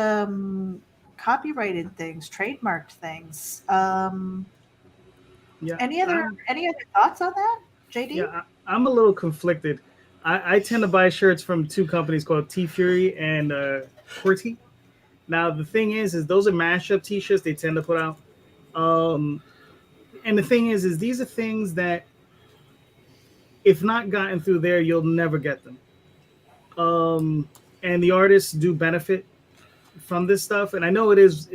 copyrighted things, trademarked things. Any other thoughts on that, JD? Yeah, I'm a little conflicted. I tend to buy shirts from two companies called T Fury and QWERTY. Now the thing is those are mashup T-shirts they tend to put out. And the thing is these are things that, if not gotten through there, you'll never get them. And the artists do benefit from this stuff. And I know there's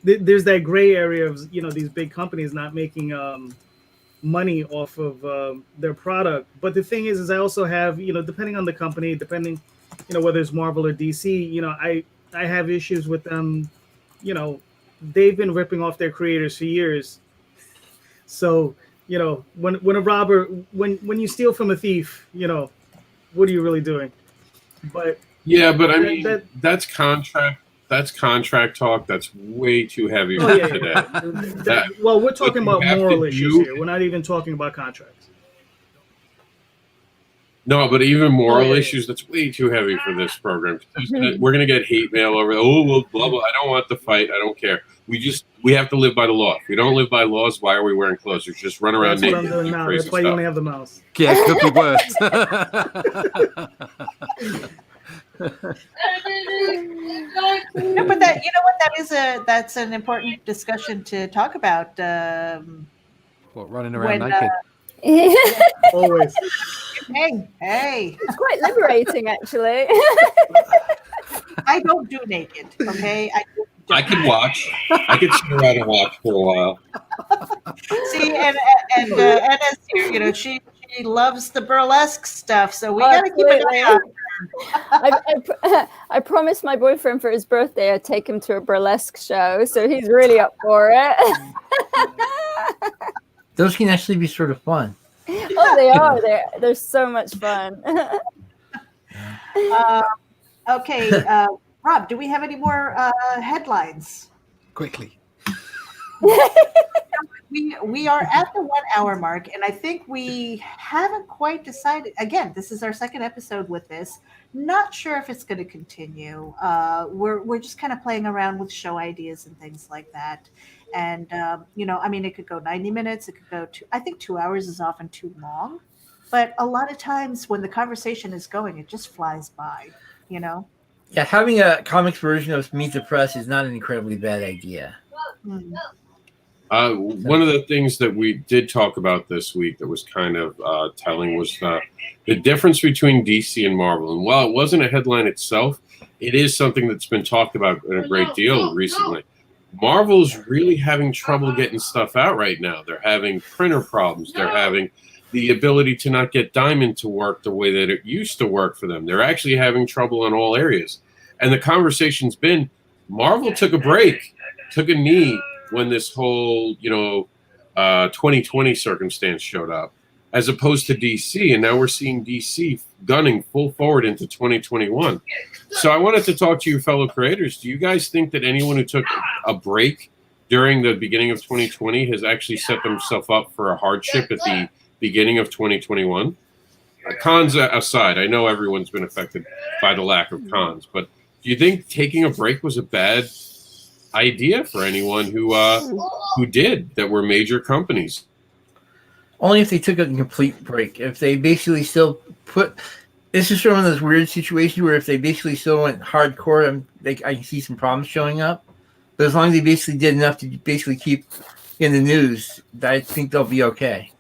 that gray area of, these big companies not making money off of their product. But the thing is I also have, depending on the company, depending, whether it's Marvel or DC, I have issues with them. They've been ripping off their creators for years. So, when a robber, when you steal from a thief, what are you really doing? But I mean, that's contract talk. That's way too heavy for today. Well, we're talking about moral issues here. We're not even talking about contracts. No, but even moral issues, that's way too heavy for this program. We're going to get hate mail over, blah, blah. I don't want the fight. I don't care. We have to live by the law. If we don't live by laws, why are we wearing clothes? We just run around naked. That's what I'm doing now. That's why you only have the mouse. Yeah, it could be worse. No, but that's an important discussion to talk about. Running around naked? Always. Hey. It's quite liberating, actually. I don't do naked, okay? I can watch. I could sit around and watch for a while. See, and Anna's here, she loves the burlesque stuff, so we got to keep an eye on her. I promised my boyfriend for his birthday I'd take him to a burlesque show, so he's really up for it. Those can actually be sort of fun. Oh, they are. They're so much fun. Okay, Rob, do we have any more headlines? Quickly. We are at the 1 hour mark, and I think we haven't quite decided. Again, this is our second episode with this. Not sure if it's going to continue. We're just kind of playing around with show ideas and things like that. And, I mean, it could go 90 minutes. It could go I think 2 hours is often too long. But a lot of times when the conversation is going, it just flies by, Yeah, having a comics version of Meet the Press is not an incredibly bad idea. Mm. One of the things that we did talk about this week that was kind of telling was the difference between DC and Marvel. And while it wasn't a headline itself, it is something that's been talked about a great deal recently. Marvel's really having trouble getting stuff out right now. They're having printer problems. They're having the ability to not get Diamond to work the way that it used to work for them. They're actually having trouble in all areas. And the conversation's been, Marvel took a break, took a knee when this whole, 2020 circumstance showed up, as opposed to DC. And now we're seeing DC gunning full forward into 2021. So I wanted to talk to you fellow creators. Do you guys think that anyone who took a break during the beginning of 2020 has actually set themselves up for a hardship at the beginning of 2021? Cons aside, I know everyone's been affected by the lack of cons, but do you think taking a break was a bad idea for anyone who did, that were major companies? Only if they took a complete break. If they basically still this is one of those weird situations where if they basically still went hardcore, I can see some problems showing up. But as long as they basically did enough to basically keep in the news, I think they'll be okay.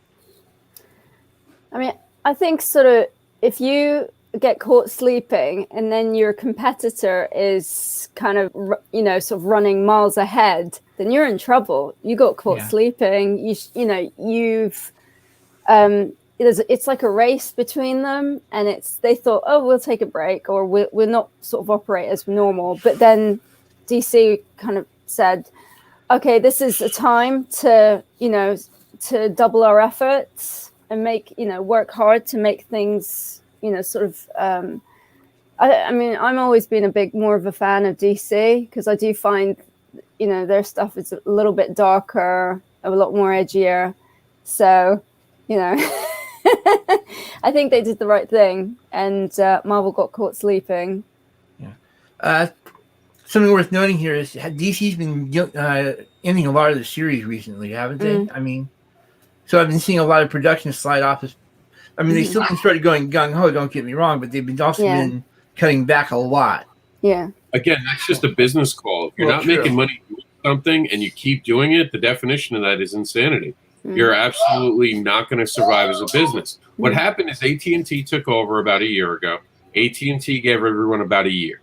I mean, I think sort of if you get caught sleeping and then your competitor is kind of, sort of running miles ahead, then you're in trouble. You got caught sleeping. It's like a race between them, and they thought, oh, we'll take a break, or we'll not sort of operate as normal. But then DC kind of said, okay, this is a time to double our efforts and work hard to make things, sort of. I mean, I'm always been more of a fan of DC because I do find, their stuff is a little bit darker, a lot more edgier. So, I think they did the right thing, and Marvel got caught sleeping. Yeah. Something worth noting here is DC's been ending a lot of the series recently, haven't they? I mean, so I've been seeing a lot of production slide off. They still started going gung-ho, don't get me wrong, but they've been been cutting back a lot. Yeah. Again, that's just a business call. If you're not making money doing something and you keep doing it, the definition of that is insanity. You're absolutely not going to survive as a business. What happened is AT&T took over about a year ago. AT&T gave everyone about a year.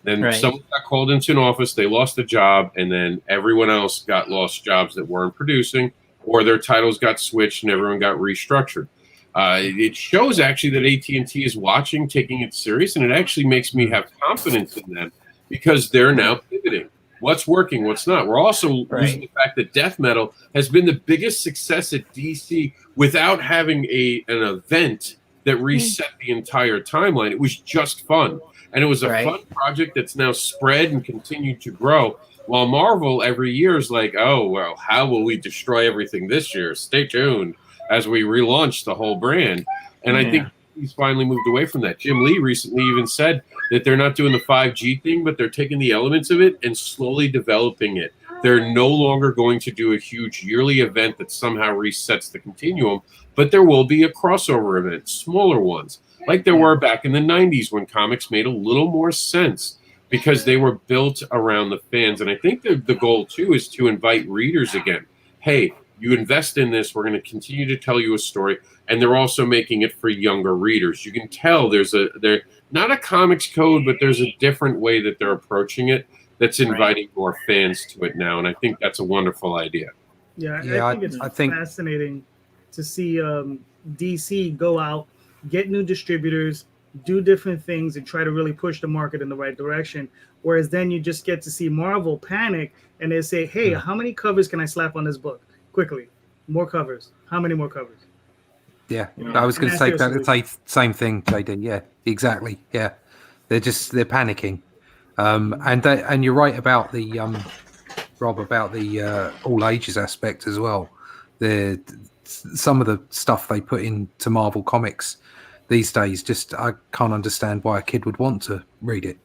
Then someone got called into an office, they lost a job, and then everyone else got lost jobs that weren't producing, or their titles got switched and everyone got restructured. It shows actually that AT&T is watching, taking it serious, and it actually makes me have confidence in them because they're now pivoting. What's working, what's not. We're also losing the fact that death metal has been the biggest success at DC without having an event that reset the entire timeline. It was just fun. And it was a fun project that's now spread and continued to grow. While Marvel every year is like, oh, well, how will we destroy everything this year? Stay tuned as we relaunch the whole brand. And I think he's finally moved away from that. Jim Lee recently even said that they're not doing the 5G thing, but they're taking the elements of it and slowly developing it. They're no longer going to do a huge yearly event that somehow resets the continuum, but there will be a crossover event, smaller ones, like there were back in the 90s when comics made a little more sense because they were built around the fans. And I think the goal, too, is to invite readers again. Hey, you invest in this, we're going to continue to tell you a story. And they're also making it for younger readers. You can tell they're not a comics code, but there's a different way that they're approaching it that's inviting more fans to it now. And I think that's a wonderful idea. Yeah, I think it's fascinating to see DC go out, get new distributors, do different things, and try to really push the market in the right direction. Whereas then you just get to see Marvel panic and they say, hey, how many covers can I slap on this book? Quickly, more covers. How many more covers? Yeah, I was going to say the same thing, JD. Yeah, exactly. Yeah, they're panicking, and you're right about the Rob, about the all ages aspect as well. Some of the stuff they put into Marvel Comics these days, I can't understand why a kid would want to read it.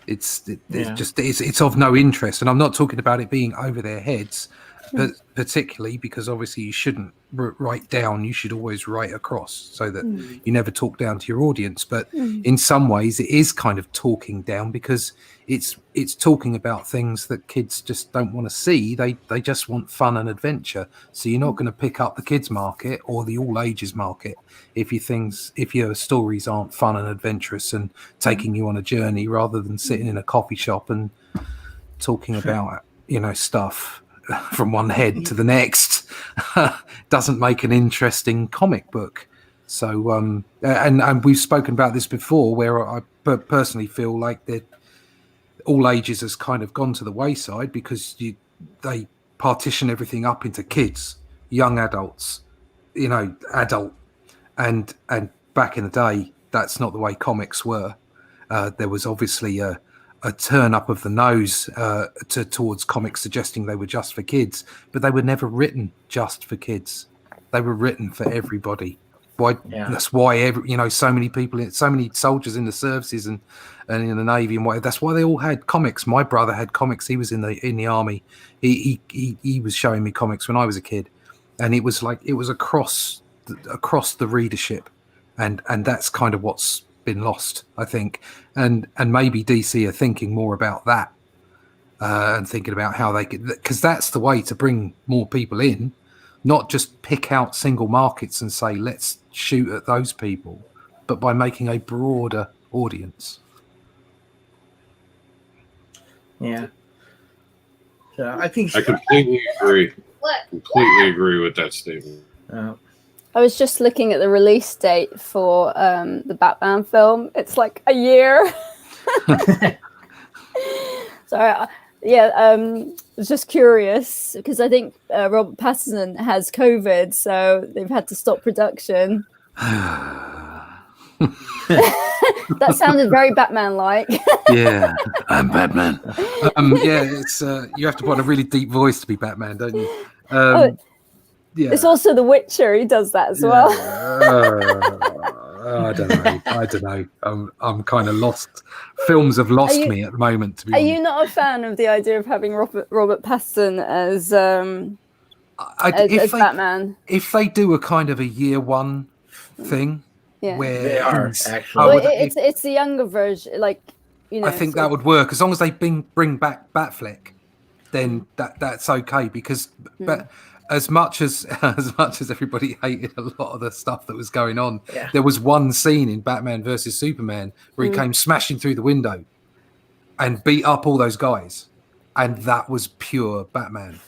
It's of no interest, and I'm not talking about it being over their heads, but particularly because obviously you shouldn't write down. You should always write across so that you never talk down to your audience. But in some ways, it is kind of talking down because it's talking about things that kids just don't want to see. They just want fun and adventure. So you're not going to pick up the kids market or the all ages market if your stories aren't fun and adventurous and taking you on a journey rather than sitting in a coffee shop and talking about stuff from one head to the next. Doesn't make an interesting comic book. So and we've spoken about this before, where I personally feel like that all ages has kind of gone to the wayside because they partition everything up into kids, young adults, adult, and back in the day, that's not the way comics were. There was obviously a turn up of the nose towards comics, suggesting they were just for kids, but they were never written just for kids. They were written for everybody. That's why so many people, so many soldiers in the services and in the Navy and whatever. That's why they all had comics. My brother had comics. He was in the army. He was showing me comics when I was a kid, and it was across the readership, and that's kind of what's been lost, I think. And maybe DC are thinking more about that and thinking about how they could, because that's the way to bring more people in. Not just pick out single markets and say, let's shoot at those people, but by making a broader audience. Yeah. So I think I completely agree. Completely agree with that statement. I was just looking at the release date for the Batman film. It's like a year. Sorry. I was just curious because I think Robert Pattinson has COVID, so they've had to stop production. That sounded very Batman-like. Yeah, I'm Batman. It's you have to put on a really deep voice to be Batman, don't you? Yeah. It's also The Witcher. He does that as well. I don't know. I'm kind of lost. Films have lost me at the moment. To be honest. You not a fan of the idea of having Robert Pattinson as Batman? If they do a kind of a year one thing, where they are actually, it's the younger version, I think that would work as long as they bring back Batfleck. Then that's okay because as much as everybody hated a lot of the stuff that was going on, there was one scene in Batman versus Superman where he came smashing through the window and beat up all those guys, and that was pure Batman.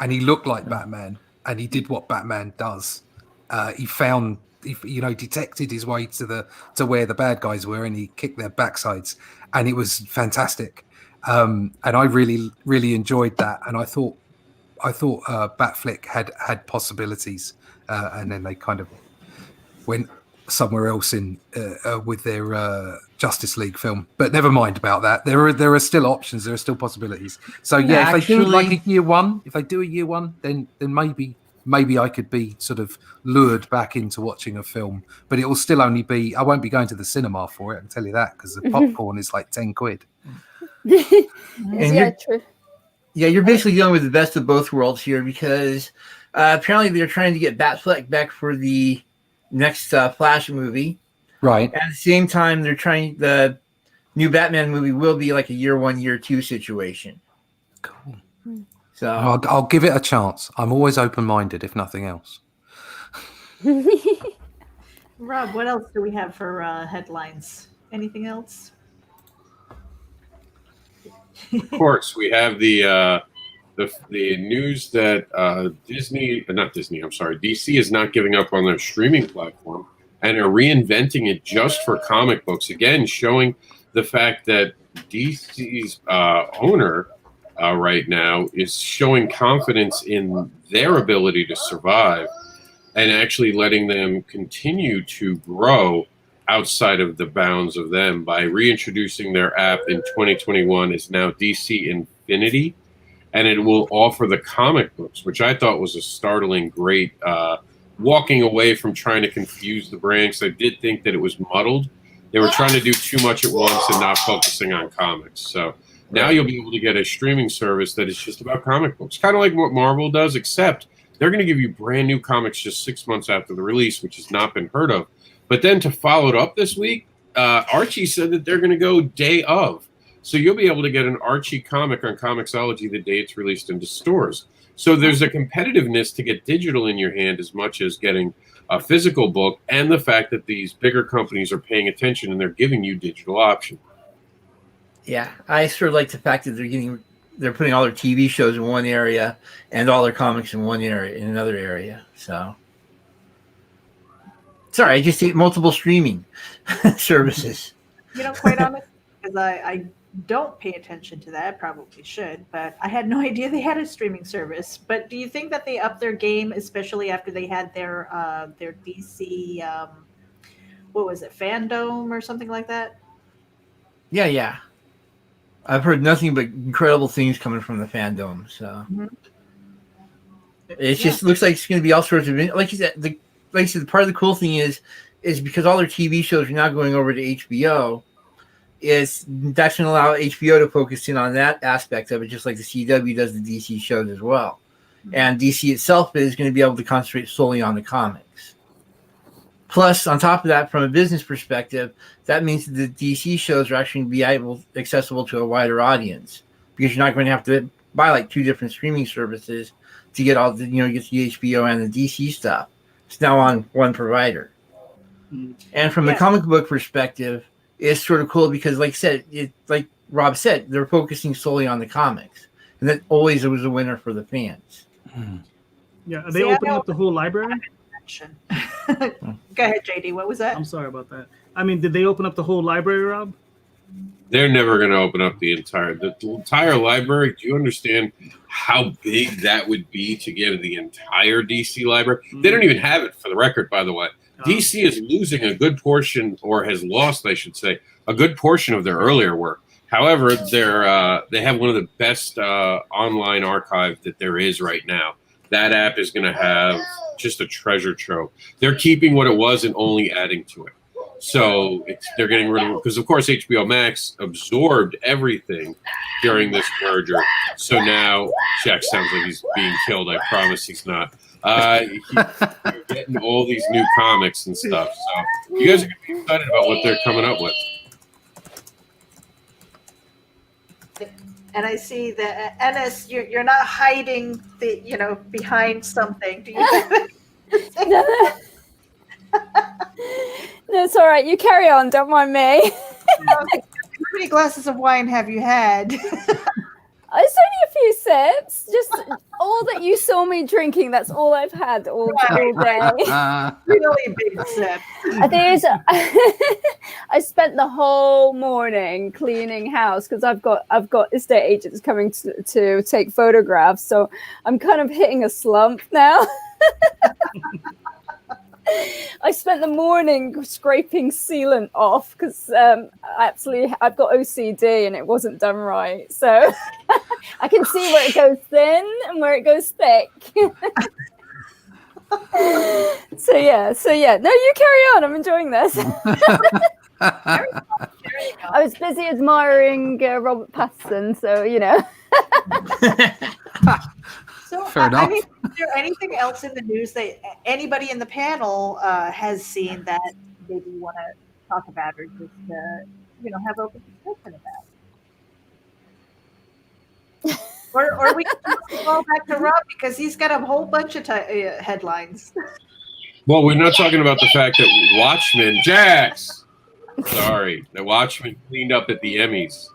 And he looked like Batman, and he did what Batman does. He detected his way to where the bad guys were, and he kicked their backsides, and it was fantastic. And I really, really enjoyed that, and I thought Batfleck had possibilities, and then they kind of went somewhere else in with their Justice League film. But never mind about that. There are still options. There are still possibilities. So if they do like a year one, then maybe I could be sort of lured back into watching a film. But it will still only be. I won't be going to the cinema for it. I can tell you that because the popcorn is like £10. True. Yeah, you're basically dealing with the best of both worlds here because apparently they're trying to get Batfleck back for the next Flash movie. Right. At the same time, the new Batman movie will be like a year one, year two situation. Cool. So I'll give it a chance. I'm always open-minded, if nothing else. Rob, what else do we have for headlines? Anything else? Of course, we have the news that DC is not giving up on their streaming platform and are reinventing it just for comic books. Again, showing the fact that DC's owner right now is showing confidence in their ability to survive and actually letting them continue to grow outside of the bounds of them by reintroducing their app in 2021 is now DC Infinity, and it will offer the comic books, which I thought was a startling great walking away from trying to confuse the brand, because I did think that it was muddled They were trying to do too much at once and not focusing on comics. So now you'll be able to get a streaming service that is just about comic books, kind of like what Marvel does, except they're going to give you brand new comics just 6 months after the release, which has not been heard of. But then to follow it up this week, Archie said that they're going to go day of. So you'll be able to get an Archie comic on Comixology the day it's released into stores. So there's a competitiveness to get digital in your hand as much as getting a physical book, and the fact that these bigger companies are paying attention and they're giving you digital options. Yeah, I sort of like the fact that they're putting all their TV shows in one area and all their comics in one area, in another area. So, sorry, I just ate multiple streaming services. Quite honestly, because I don't pay attention to that. I probably should, but I had no idea they had a streaming service. But do you think that they upped their game, especially after they had their DC, what was it, Fandom or something like that? Yeah. I've heard nothing but incredible things coming from the Fandom. So it just looks like it's going to be all sorts of, like you said, part of the cool thing is because all their TV shows are now going over to HBO. That's going to allow HBO to focus in on that aspect of it, just like the CW does the DC shows as well. And DC itself is going to be able to concentrate solely on the comics. Plus, on top of that, from a business perspective, that means that the DC shows are actually going to be accessible to a wider audience, because you're not going to have to buy like 2 different streaming services to get all the, get the HBO and the DC stuff. It's now on one provider. And from a comic book perspective, it's sort of cool because, like I said, like Rob said, they're focusing solely on the comics, and that always was a winner for the fans. Yeah, are they opening up the whole library? Go ahead, JD. What was that? I'm sorry about that. I mean, did they open up the whole library, Rob? They're never going to open up the entire library. Do you understand how big that would be to give the entire DC library? They don't even have it, for the record, by the way. DC is losing a good portion, or has lost, I should say, a good portion of their earlier work. However, they have one of the best online archive that there is right now. That app is going to have just a treasure trove. They're keeping what it was and only adding to it. So they're getting rid of it because, of course, HBO Max absorbed everything during this merger. So now Jack sounds like he's being killed. I promise he's not. You're getting all these new comics and stuff. So you guys are going to be excited about what they're coming up with. And I see that, Ennis, you're not hiding behind something. Do you? No, it's all right. You carry on. Don't mind me. How many glasses of wine have you had? It's only a few sips. Just all that you saw me drinking. That's all I've had all day. Really big sip. I spent the whole morning cleaning house because I've got estate agents coming to take photographs. So I'm kind of hitting a slump now. I spent the morning scraping sealant off because I've got OCD and it wasn't done right. So I can see where it goes thin and where it goes thick. So yeah. No, you carry on. I'm enjoying this. I was busy admiring Robert Pattinson, so So, Fair enough. I mean, is there anything else in the news that anybody in the panel has seen that maybe you want to talk about or just, have open discussion about? or we can go back to Rob because he's got a whole bunch of headlines. Well, we're not talking about the fact that Watchmen, that Watchmen cleaned up at the Emmys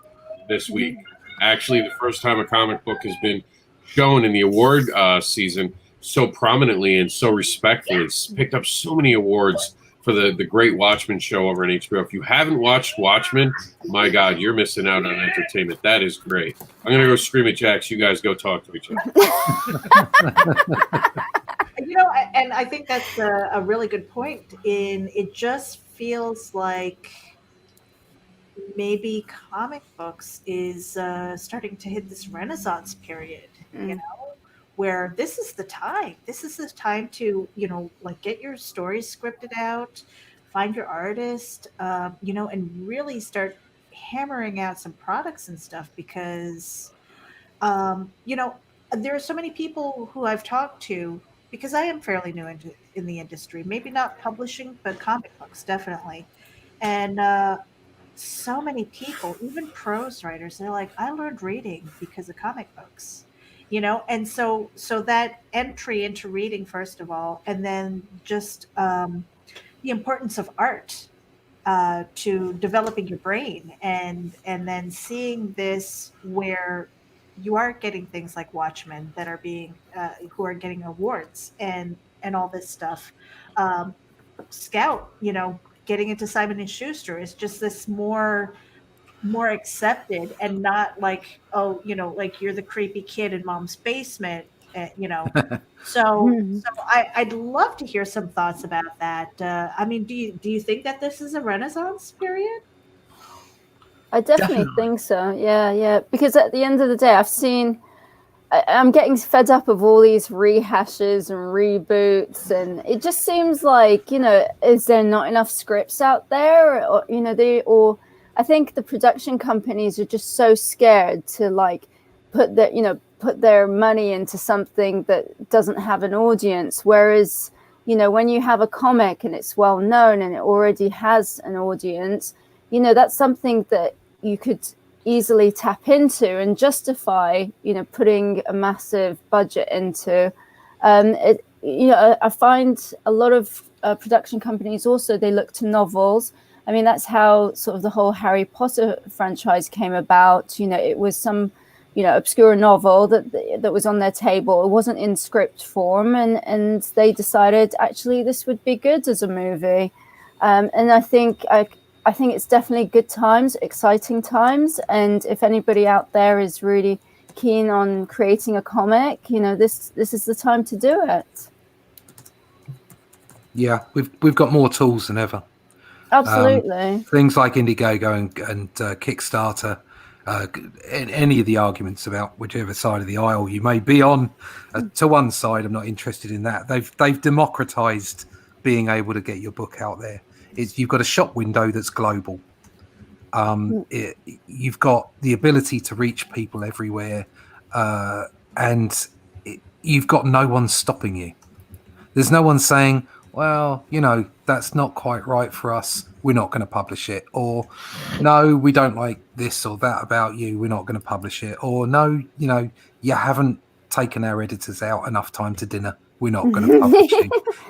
this week. Actually, the first time a comic book has been shown in the award season so prominently and so respectfully. It's picked up so many awards for the great Watchmen show over on HBO. If you haven't watched Watchmen, my God, you're missing out on entertainment. That is great. I'm going to go scream at Jax. You guys go talk to each other. And I think that's a really good point. It just feels like maybe comic books is starting to hit this renaissance period, where this is the time. This is the time to, get your stories scripted out, find your artist, and really start hammering out some products and stuff because, um, you know, there are so many people who I've talked to because I am fairly new in the industry, maybe not publishing, but comic books definitely. And so many people, even prose writers, they're like, I learned reading because of comic books, and so that entry into reading, first of all, and then just the importance of art to developing your brain, and then seeing this where you are getting things like Watchmen that are being who are getting awards and all this stuff. Um, Scout, getting into Simon and Schuster is just this more accepted and not like, oh, like you're the creepy kid in mom's basement, so I'd love to hear some thoughts about that. I mean, do you think that this is a renaissance period? I definitely think so. Yeah, yeah. Because at the end of the day, I'm getting fed up of all these rehashes and reboots, and it just seems like, is there not enough scripts out there, or I think the production companies are just so scared to like put their money into something that doesn't have an audience, whereas when you have a comic and it's well known and it already has an audience, that's something that you could easily tap into and justify, putting a massive budget into. I find a lot of production companies also, they look to novels. I mean, that's how sort of the whole Harry Potter franchise came about. It was some, obscure novel that was on their table. It wasn't in script form, and they decided actually this would be good as a movie. And I think it's definitely good times, exciting times. And if anybody out there is really keen on creating a comic, this is the time to do it. Yeah, we've got more tools than ever. Absolutely. Things like Indiegogo and Kickstarter, any of the arguments about whichever side of the aisle you may be on, to one side, I'm not interested in that. They've democratized being able to get your book out there. You've got a shop window that's global. You've got the ability to reach people everywhere, and you've got no one stopping you. There's no one saying, well, that's not quite right for us, we're not going to publish it. Or, no, we don't like this or that about you, we're not going to publish it. Or, no, you haven't taken our editors out enough time to dinner, we're not going to publish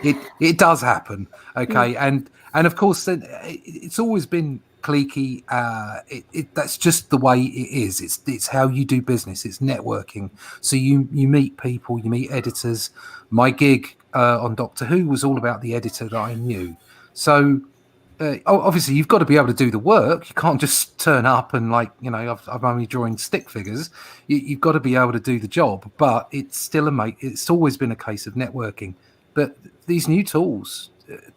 it. It does happen, okay? And of course, it's always been cliquey. That's just the way it is. It's how you do business. It's networking. So you meet people, you meet editors. My gig on Doctor Who was all about the editor that I knew. So obviously you've got to be able to do the work. You can't just turn up and I'm only drawing stick figures. You've got to be able to do the job. But it's still it's always been a case of networking. But these new tools,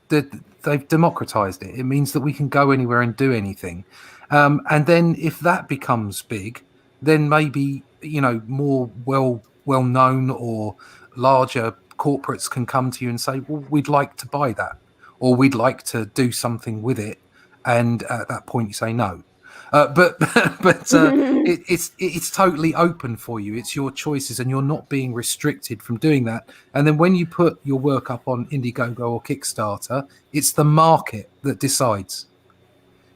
they've democratized it. It means that we can go anywhere and do anything. And then if that becomes big, then maybe, more well-known or larger corporates can come to you and say, well, we'd like to buy that, or we'd like to do something with it. And at that point you say no. But it's totally open for you. It's your choices, and you're not being restricted from doing that. And then when you put your work up on Indiegogo or Kickstarter, it's the market that decides.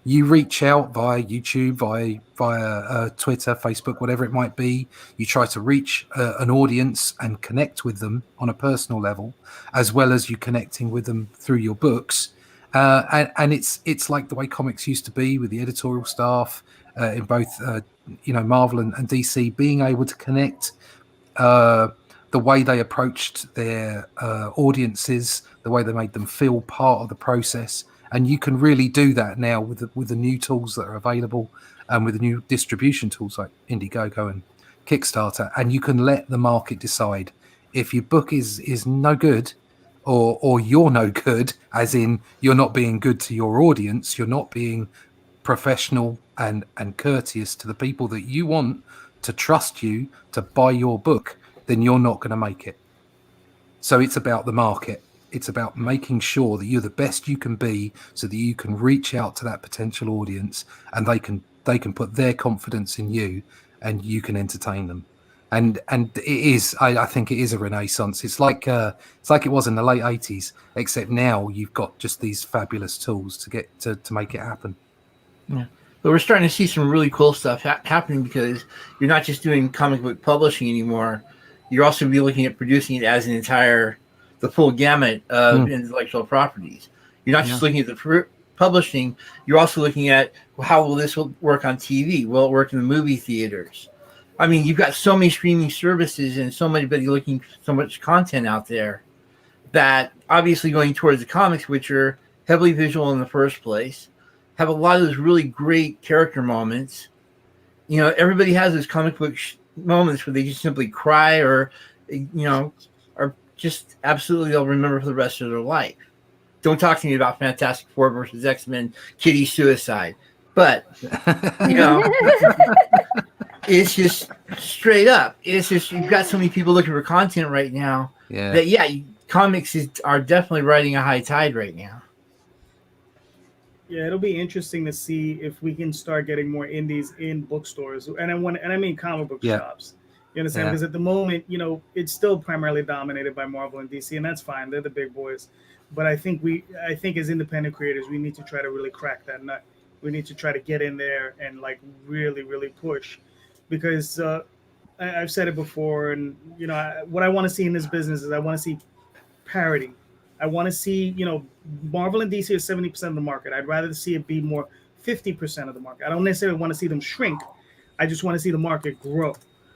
You reach out via YouTube, via Twitter, Facebook, whatever it might be. You try to reach an audience and connect with them on a personal level, as well as you connecting with them through your books. And it's like the way comics used to be, with the editorial staff in both Marvel and DC, being able to connect, the way they approached their audiences, the way they made them feel part of the process. And you can really do that now with the new tools that are available, and with the new distribution tools like Indiegogo and Kickstarter. And you can let the market decide if your book is no good, or you're no good, as in you're not being good to your audience, you're not being professional and courteous to the people that you want to trust you to buy your book, then you're not going to make it. So it's about the market. it's about making sure that you're the best you can be, so that you can reach out to that potential audience, and they can put their confidence in you, and you can entertain them. And it is, I think it is a renaissance. It's like it was in the late 80s, except now you've got just these fabulous tools to get to make it happen. Yeah. But we're starting to see some really cool stuff happening, because you're not just doing comic book publishing anymore. You're also be looking at producing it as the full gamut of intellectual properties. You're not just looking at the publishing. You're also looking at, well, how will this work on TV? Will it work in the movie theaters? I mean, you've got so many streaming services and so much content out there, that obviously going towards the comics, which are heavily visual in the first place, have a lot of those really great character moments. You know, everybody has those comic book moments where they just simply cry, or, you know, are just absolutely, they'll remember for the rest of their life. Don't talk to me about Fantastic Four versus X-Men, Kitty suicide. But, you know, it's just straight up. It's just, you've got so many people looking for content right now that, comics are definitely riding a high tide right now. Yeah, it'll be interesting to see if we can start getting more indies in bookstores, and I mean comic book shops. You understand? Because at the moment, you know, it's still primarily dominated by Marvel and DC, and that's fine. They're the big boys. But I think as independent creators, we need to try to really crack that nut. We need to try to get in there and like really, really push, because I've said it before, and you know, what I want to see in this business is I want to see parity. I want to see, you know, Marvel and DC are 70% of the market. I'd rather see it be more 50% of the market. I don't necessarily want to see them shrink. I just want to see the market grow,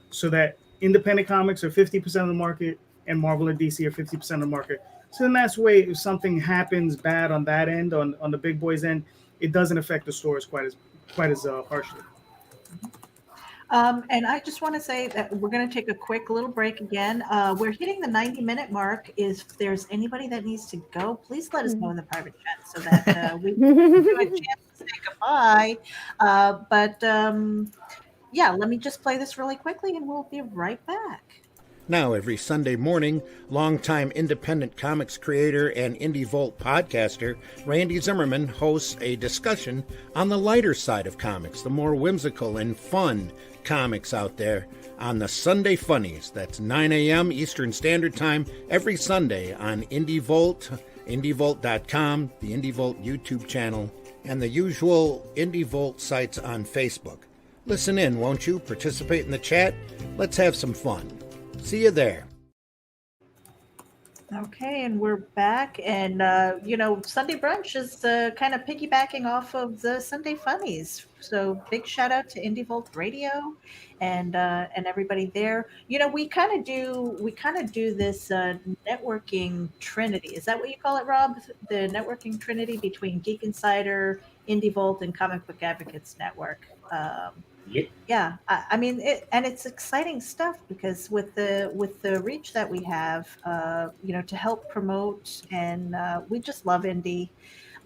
so that independent comics are 50% of the market and Marvel and DC are 50% of the market. So then that's way, if something happens bad on that end, on the big boys end, it doesn't affect the stores quite as harshly. And I just want to say that we're going to take a quick little break again. We're hitting the 90-minute mark. If there's anybody that needs to go, please let us know in the private chat, so that we can do a chance to say goodbye. Yeah, let me just play this really quickly, and we'll be right back. Now, every Sunday morning, longtime independent comics creator and Indie Vault podcaster Randy Zimmerman hosts a discussion on the lighter side of comics, the more whimsical and fun comics out there, on the Sunday Funnies. That's 9 a.m. Eastern Standard Time every Sunday on Indie Vault, indievault.com, the Indie Vault YouTube channel, and the usual Indie Vault sites on Facebook. Listen in, won't you? Participate in the chat. Let's have some fun. See you there. Okay, and we're back, and you know, Sunday Brunch is kind of piggybacking off of the Sunday Funnies. So big shout out to Indie Vault Radio and everybody there. You know, we kind of do this networking trinity. Is that what you call it, Rob? The networking trinity between Geek Insider, Indie Vault, and Comic Book Advocates Network. Yeah, I mean, it's exciting stuff, because with the reach that we have, you know, to help promote, and we just love indie.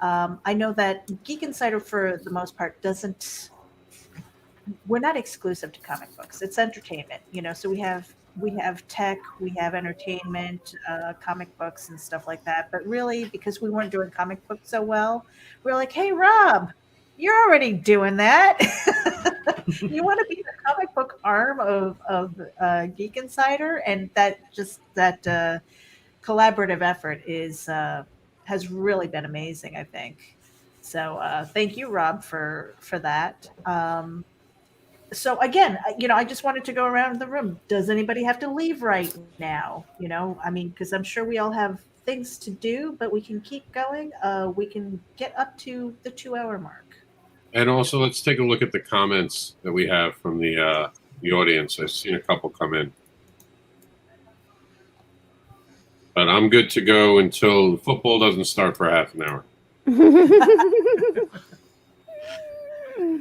I know that Geek Insider, for the most part, we're not exclusive to comic books. It's entertainment, you know. So we have tech, we have entertainment, comic books and stuff like that. But really, because we weren't doing comic books so well, we're like, hey, Rob, you're already doing that. You want to be the comic book arm of Geek Insider, and that collaborative effort has really been amazing, I think. So thank you, Rob, for that. So again, you know, I just wanted to go around the room. Does anybody have to leave right now? You know, I mean, because I'm sure we all have things to do, but we can keep going. We can get up to the 2-hour mark. And also, let's take a look at the comments that we have from the audience. I've seen a couple come in. But I'm good to go until football doesn't start for half an hour.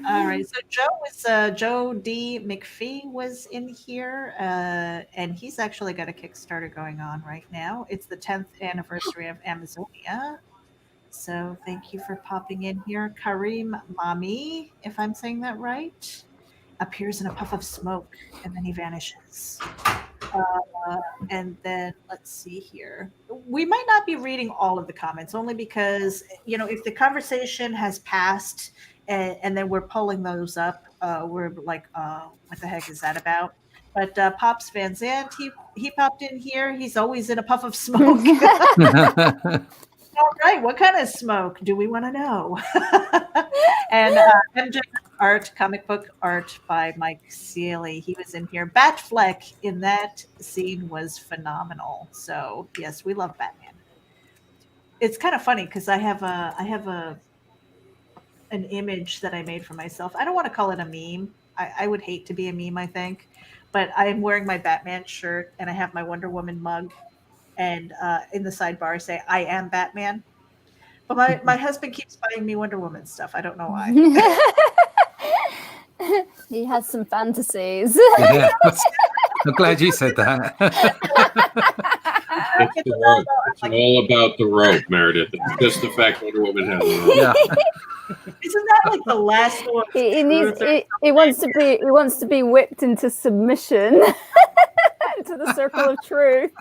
All right. So Joe D. McPhee was in here, and he's actually got a Kickstarter going on right now. It's the 10th anniversary of Amazonia. So thank you for popping in here. Karim Mami, if I'm saying that right, appears in a puff of smoke, and then he vanishes. And then let's see here. We might not be reading all of the comments only because, if the conversation has passed and then we're pulling those up, we're like, what the heck is that about? But Pops Van Zandt, he popped in here. He's always in a puff of smoke. All right, what kind of smoke do we want to know? And MJ art, comic book art by Mike Seeley. He was in here. Batfleck in that scene was phenomenal. So yes, we love Batman. It's kind of funny because I have an image that I made for myself. I don't want to call it a meme. I would hate to be a meme, I think, but I am wearing my Batman shirt and I have my Wonder Woman mug. And in the sidebar, I say, I am Batman. But my husband keeps buying me Wonder Woman stuff. I don't know why. He has some fantasies. Yeah. I'm glad you said that. It's the rope. It's all about the rope, Meredith. It's just the fact Wonder Woman has a rope. Yeah. Isn't that like the last one? He wants to be whipped into submission into the circle of truth.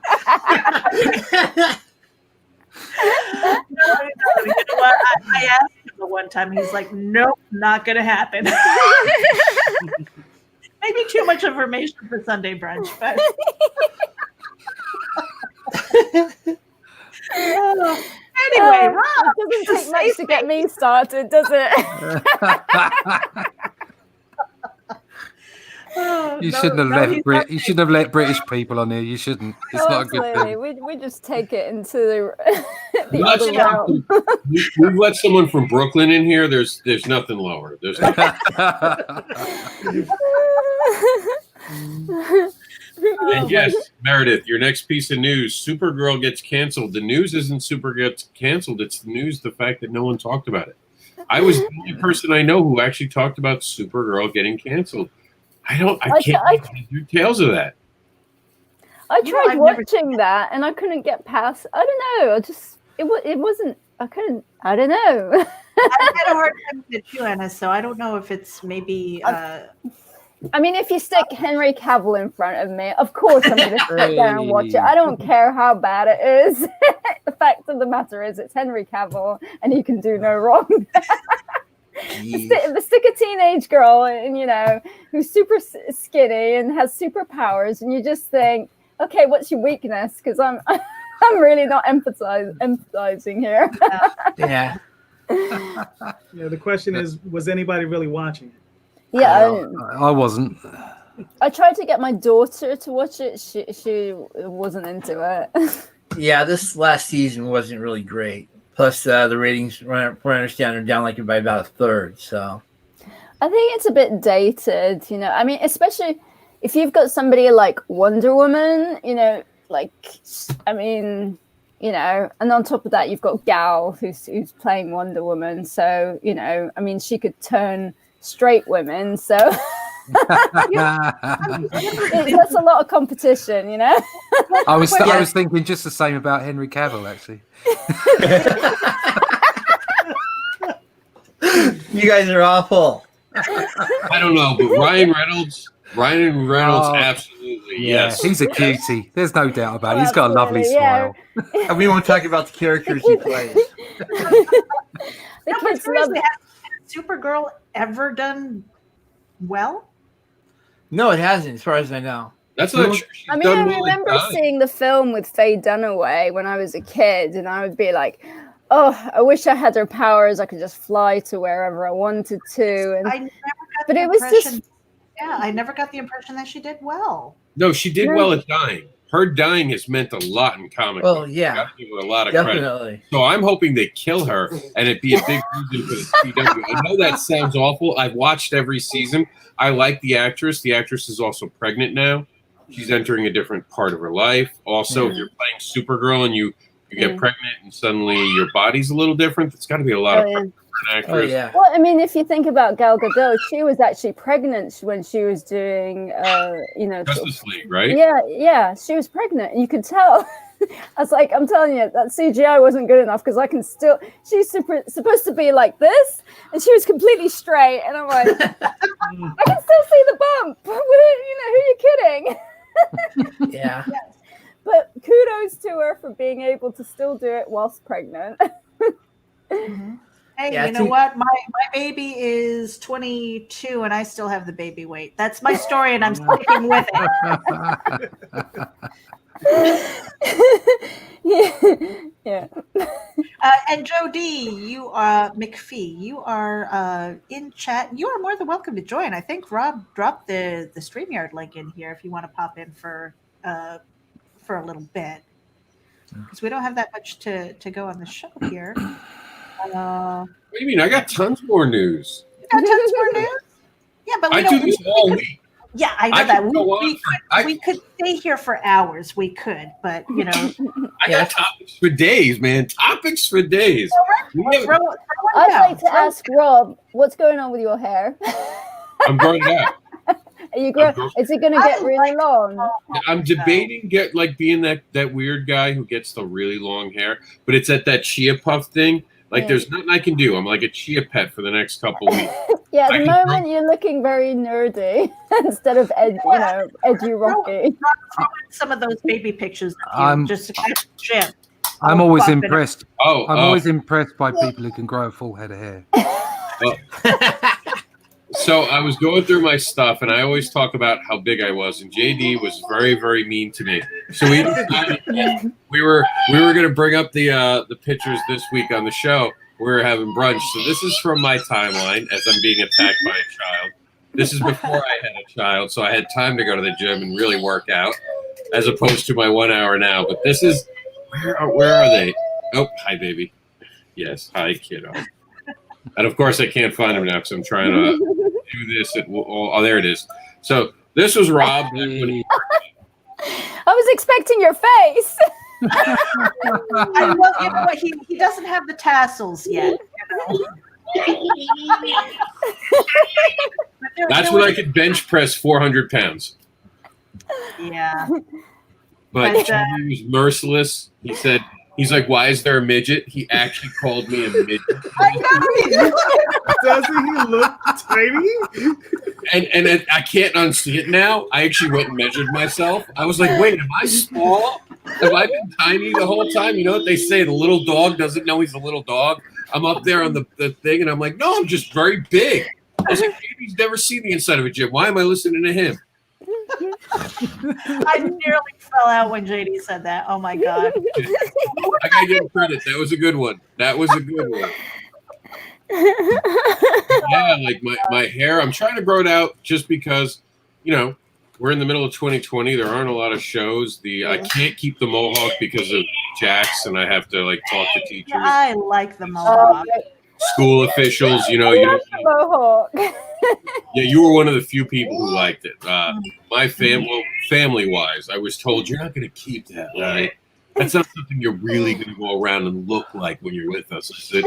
You know what? I asked him the one time. He's like, "Nope, not gonna happen." Maybe too much information for Sunday brunch, but. Anyway, Rob, It doesn't take much to get me started, does it? You shouldn't have let British people on here. You shouldn't. It's not a good absolutely. thing. We just take it into the Let's other realm. We've let someone from Brooklyn in here. There's nothing lower. There's nothing. And yes, Meredith, your next piece of news: Supergirl gets canceled. The news isn't Supergirl gets canceled; it's the news, the fact that no one talked about it. I was the only person I know who actually talked about Supergirl getting canceled. I can't get details of that. I tried watching that and I couldn't get past. I don't know. It wasn't. I couldn't. I don't know. I had a hard time with it too, Anna. So I don't know if it's maybe. I mean, if you stick Henry Cavill in front of me, of course I'm going to sit there and watch it. I don't care how bad it is. The fact of the matter is, it's Henry Cavill, and he can do no wrong. Stick a teenage girl, and who's super skinny and has superpowers, and you just think, okay, what's your weakness? Because I'm really not empathizing here. Yeah. The question is, was anybody really watching it? Yeah, I wasn't. I tried to get my daughter to watch it. She wasn't into it. Yeah, this last season wasn't really great. Plus, the ratings, from what I understand, are down like by about a third. So, I think it's a bit dated. I mean, especially if you've got somebody like Wonder Woman. And on top of that, you've got Gal, who's playing Wonder Woman. So, I mean, she could turn straight women, so that's a lot of competition, I was thinking just the same about Henry Cavill, actually. You guys are awful. I don't know, but Ryan Reynolds, absolutely, yes. He's a cutie. There's no doubt about it. He's got a lovely smile. And we won't talk about the characters he plays. The kids love it. Has Supergirl ever done well? No, it hasn't, as far as I know. That's not true. I mean, I remember seeing the film with Faye Dunaway when I was a kid, and I would be like, oh, I wish I had her powers. I could just fly to wherever I wanted to. And I never got the impression that she did well. No, she did well at Dine. Her dying has meant a lot in comic books. Well, yeah. I gotta give her a lot of Definitely. credit. So I'm hoping they kill her and it be a big reason for the CW. I know that sounds awful. I've watched every season. I like the actress. The actress is also pregnant now. She's entering a different part of her life. Also, if you're playing Supergirl and you get pregnant and suddenly your body's a little different, it's got to be a lot of pressure for an actress. Oh, yeah. Well, I mean, if you think about Gal Gadot, she was actually pregnant when she was doing, Justice League, right? Yeah, she was pregnant. You could tell. I was like, I'm telling you, that CGI wasn't good enough because she's supposed to be like this, and she was completely straight. And I'm like, I can still see the bump. Who are you kidding? Yeah. But kudos to her for being able to still do it whilst pregnant. Hey, Yeah, you know what? My baby is 22 and I still have the baby weight. That's my story and I'm sticking with it. Yeah. And Joe D, you are McPhee. You are in chat. You are more than welcome to join. I think Rob dropped the StreamYard link in here if you want to pop in for a little bit, because we don't have that much to go on the show here. What do you mean? I got tons more news. You got tons more news. Yeah, but we I don't. do this all week. Yeah, I know I that. could go on We could stay here for hours. We could, but you know. I got topics for days, man. Topics for days. Throw one I'd down. like to ask Rob, what's going on with your hair? I'm growing it out. Are you is it going to get really long? I'm debating being that weird guy who gets the really long hair, but it's at that chia puff thing. Like there's nothing I can do. I'm like a chia pet for the next couple weeks. Yeah, at the moment you're looking very nerdy instead of edgy rocky. Some of those baby pictures of you, just to catch the gym. I'm always impressed. I'm always impressed by people who can grow a full head of hair. So I was going through my stuff, and I always talk about how big I was, and JD was very, very mean to me. So we decided we were going to bring up the pictures this week on the show. We were having brunch. So this is from my timeline as I'm being attacked by a child. This is before I had a child, so I had time to go to the gym and really work out, as opposed to my 1 hour now. But this is where are they? Oh, hi, baby. Yes, hi, kiddo. And of course, I can't find him now because I'm trying to do this. There it is. So this was Rob. I was expecting your face. You know what? He doesn't have the tassels yet. That's when I could bench press 400 pounds. Yeah. But he was merciless. He's like, why is there a midget? He actually called me a midget. I know. Doesn't he look tiny? And I can't unsee it now. I actually went and measured myself. I was like, wait, am I small? Have I been tiny the whole time? You know what they say? The little dog doesn't know he's a little dog. I'm up there on the thing, and I'm like, no, I'm just very big. I was like, he's never seen the inside of a gym. Why am I listening to him? I nearly fell out when JD said that. Oh my god! I gotta give him credit. That was a good one. Yeah, like my hair. I'm trying to grow it out just because, we're in the middle of 2020. There aren't a lot of shows. I can't keep the mohawk because of Jax, and I have to talk to teachers. Yeah, I like the mohawk. School officials, mohawk. Yeah, you were one of the few people who liked it. My family-wise, I was told you're not going to keep that, right? That's not something you're really going to go around and look like when you're with us. You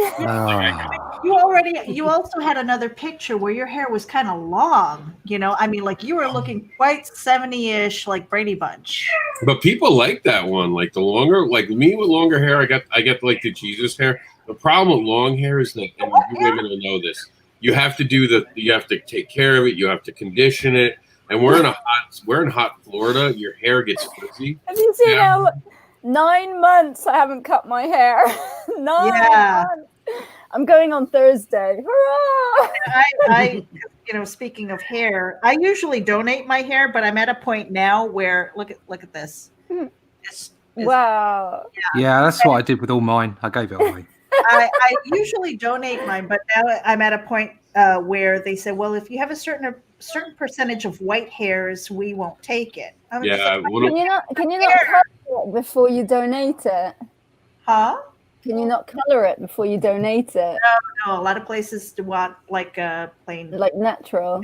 also had another picture where your hair was kind of long. I mean, you were looking quite 70-ish, like Brady Bunch. But people like that one, the longer, me with longer hair. I get the Jesus hair. The problem with long hair is that, and you women will know this, you have to you have to take care of it. You have to condition it. And we're in hot Florida. Your hair gets frizzy. Have you seen how 9 months I haven't cut my hair? 9 months. I'm going on Thursday. Hurrah! I speaking of hair, I usually donate my hair, but I'm at a point now where look at this. Wow. Yeah, that's what I did with all mine. I gave it away. I usually donate mine, but now I'm at a point where they say, well, if you have a certain percentage of white hairs, we won't take it. Can you not color it before you donate it? Huh? Can you not color it before you donate it? No. A lot of places want plain, natural,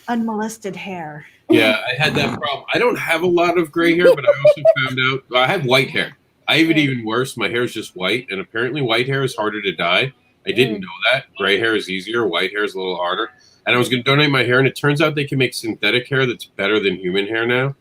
unmolested hair. Yeah, I had that problem. I don't have a lot of gray hair, but I also found out I have white hair. I have it even worse. My hair is just white, and apparently white hair is harder to dye. I didn't know that. Gray hair is easier. White hair is a little harder. And I was going to donate my hair, and it turns out they can make synthetic hair that's better than human hair now.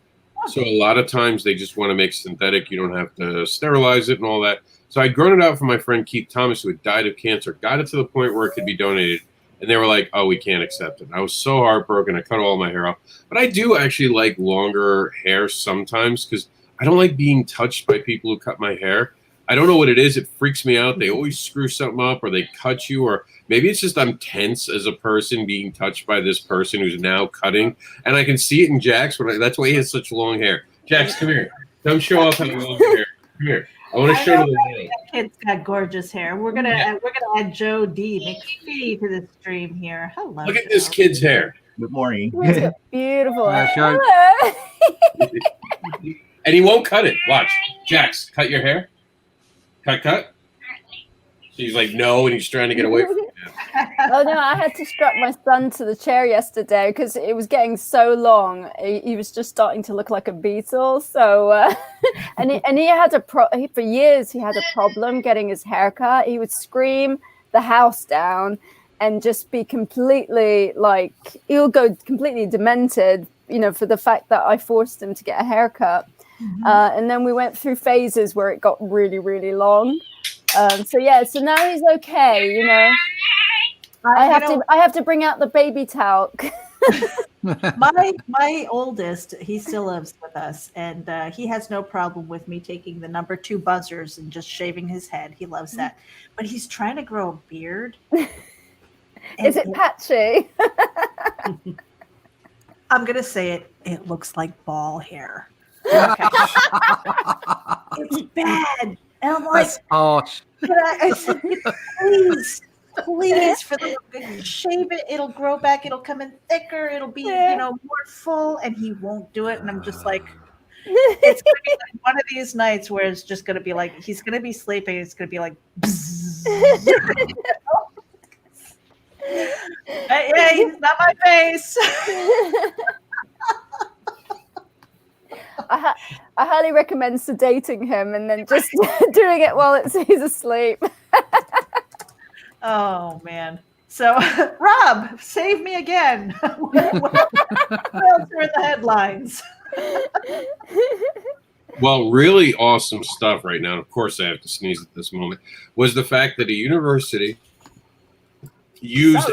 So a lot of times they just want to make synthetic. You don't have to sterilize it and all that. So I'd grown it out from my friend Keith Thomas, who had died of cancer, got it to the point where it could be donated. and they were like, "Oh, we can't accept it." I was so heartbroken. I cut all my hair off, but I do actually like longer hair sometimes because I don't like being touched by people who cut my hair. I don't know what it is. It freaks me out. They always screw something up, or they cut you, or maybe it's just I'm tense as a person being touched by this person who's now cutting, and I can see it in Jax. That's why he has such long hair. Jax, come here. Come show off how long hair. Come here. I want to show you the world. That kid's got gorgeous hair. We're gonna add Joe D. McPhee to the stream here. Hello. Look at this kid's hair. Good morning. Beautiful. Joe. Hello. And he won't cut it. Watch. Jax, cut your hair. Cut. She's like, no, and he's trying to get away from it. Oh no, I had to strap my son to the chair yesterday because it was getting so long. He was just starting to look like a beetle. So, and he had for years he had a problem getting his haircut. He would scream the house down and just be completely he'll go completely demented, for the fact that I forced him to get a haircut. Mm-hmm. And then we went through phases where it got really, really long. So now he's okay, I have to bring out the baby talc. my oldest, he still lives with us, and he has no problem with me taking the number 2 buzzers and just shaving his head. He loves that. But he's trying to grow a beard. Is it patchy? I'm gonna say it. It looks like ball hair. Okay. It's bad. And I'm like, That's harsh. I said, please, for the shave it. It'll grow back. It'll come in thicker. It'll be, more full. And he won't do it. And I'm just like, it's gonna be like one of these nights where it's just gonna be like he's gonna be sleeping. It's gonna be like, hey, not my face. I highly recommend sedating him and then just doing it while he's asleep. Oh man! So Rob, save me again. What else are the headlines? Well, really awesome stuff right now. Of course, I have to sneeze at this moment. Was the fact that a university used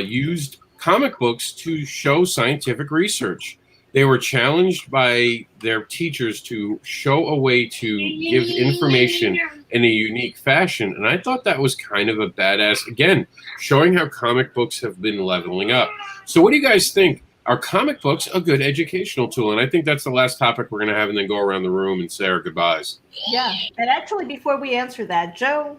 used comic books to show scientific research. They were challenged by their teachers to show a way to give information in a unique fashion. And I thought that was kind of a badass, again, showing how comic books have been leveling up. So what do you guys think? Are comic books a good educational tool? And I think that's the last topic we're going to have, and then go around the room and say our goodbyes. Yeah. And actually, before we answer that, Joe,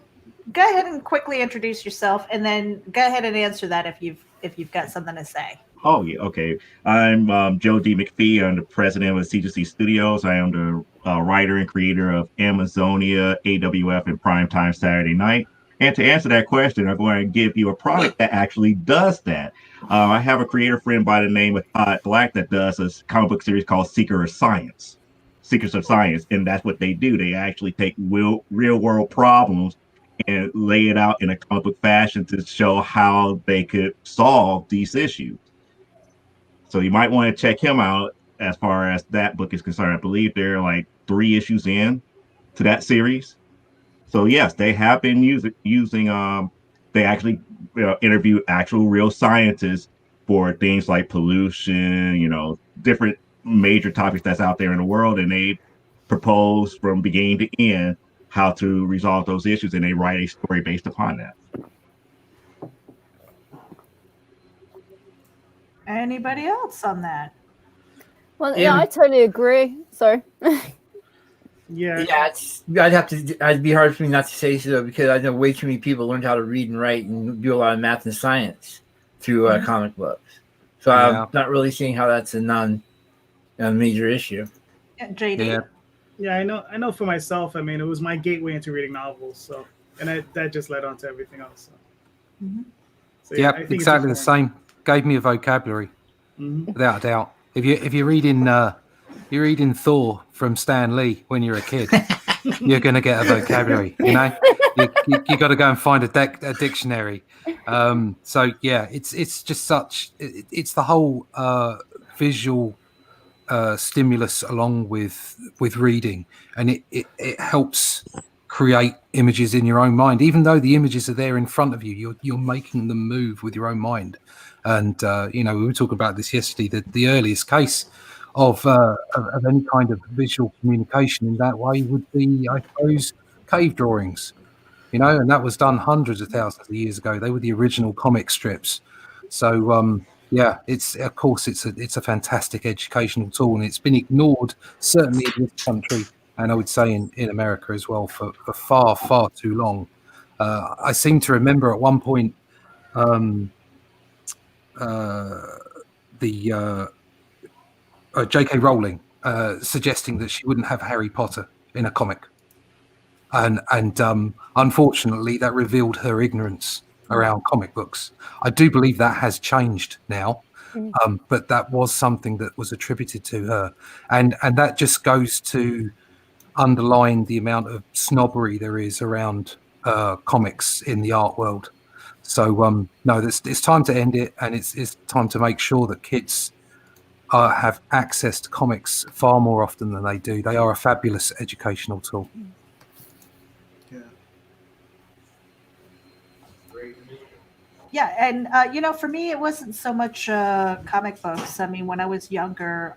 go ahead and quickly introduce yourself, and then go ahead and answer that if you've got something to say. Oh, yeah. Okay. I'm Joe D. McPhee. I'm the president of CGC Studios. I am the writer and creator of Amazonia, AWF, and Primetime Saturday Night. And to answer that question, I'm going to give you a product that actually does that. I have a creator friend by the name of Todd Black that does a comic book series called Secrets of Science. And that's what they do. They actually take real world problems and lay it out in a comic book fashion to show how they could solve these issues. So you might want to check him out as far as that book is concerned. I believe there are like 3 issues in to that series. So yes, they have been using they actually interview actual real scientists for things like pollution, different major topics that's out there in the world. And they propose from beginning to end how to resolve those issues, and they write a story based upon that. Anybody else on that? Well, yeah, I totally agree. Sorry. Yeah. I'd be hard for me not to say so, because I know way too many people learned how to read and write and do a lot of math and science through comic books. So I'm not really seeing how that's a major issue. JD. Yeah, I know for myself. I mean, it was my gateway into reading novels. So, and that just led on to everything else. So. Mm-hmm. So, yeah, exactly the same. Gave me a vocabulary, without a doubt. If you're reading Thor from Stan Lee when you're a kid, you're going to get a vocabulary. You got to go and find a dictionary. So yeah, it's just such. It's the whole visual stimulus along with reading, and it helps create images in your own mind, even though the images are there in front of you. You're making them move with your own mind. And we were talking about this yesterday. That the earliest case of any kind of visual communication in that way would be, I suppose, cave drawings. And that was done hundreds of thousands of years ago. They were the original comic strips. So it's a fantastic educational tool, and it's been ignored certainly in this country, and I would say in America as well for far, far too long. I seem to remember at one point J.K. Rowling suggesting that she wouldn't have Harry Potter in a comic. And unfortunately, that revealed her ignorance around comic books. I do believe that has changed now, but that was something that was attributed to her. And that just goes to underline the amount of snobbery there is around comics in the art world. So, no, it's time to end it, and it's time to make sure that kids have access to comics far more often than they do. They are a fabulous educational tool. Yeah, and for me, it wasn't so much comic books. I mean, when I was younger,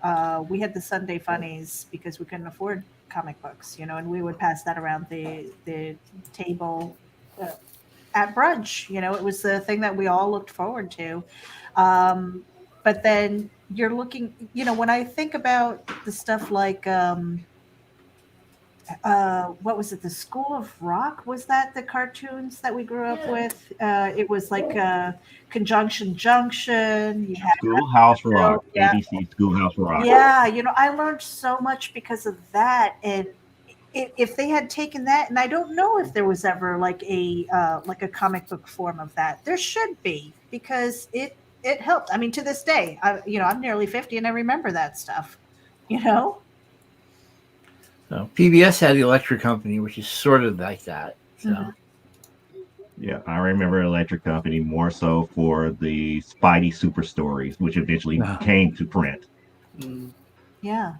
we had the Sunday funnies because we couldn't afford comic books, and we would pass that around the table at brunch. It was the thing that we all looked forward to. But then you're looking, when I think about the stuff like what was it? The School of Rock? Was that the cartoons that we grew up with? It was like Conjunction Junction. You had Schoolhouse Rock, yeah. ABC Schoolhouse Rock. Yeah, I learned so much because of that. And if they had taken that, and I don't know if there was ever like a comic book form of that. There should be, because it helped. I mean, to this day, I'm nearly 50 and I remember that stuff. So PBS had the Electric Company, which is sort of like that. So. Mm-hmm. Yeah, I remember Electric Company more so for the Spidey Super Stories, which eventually came to print. Yeah.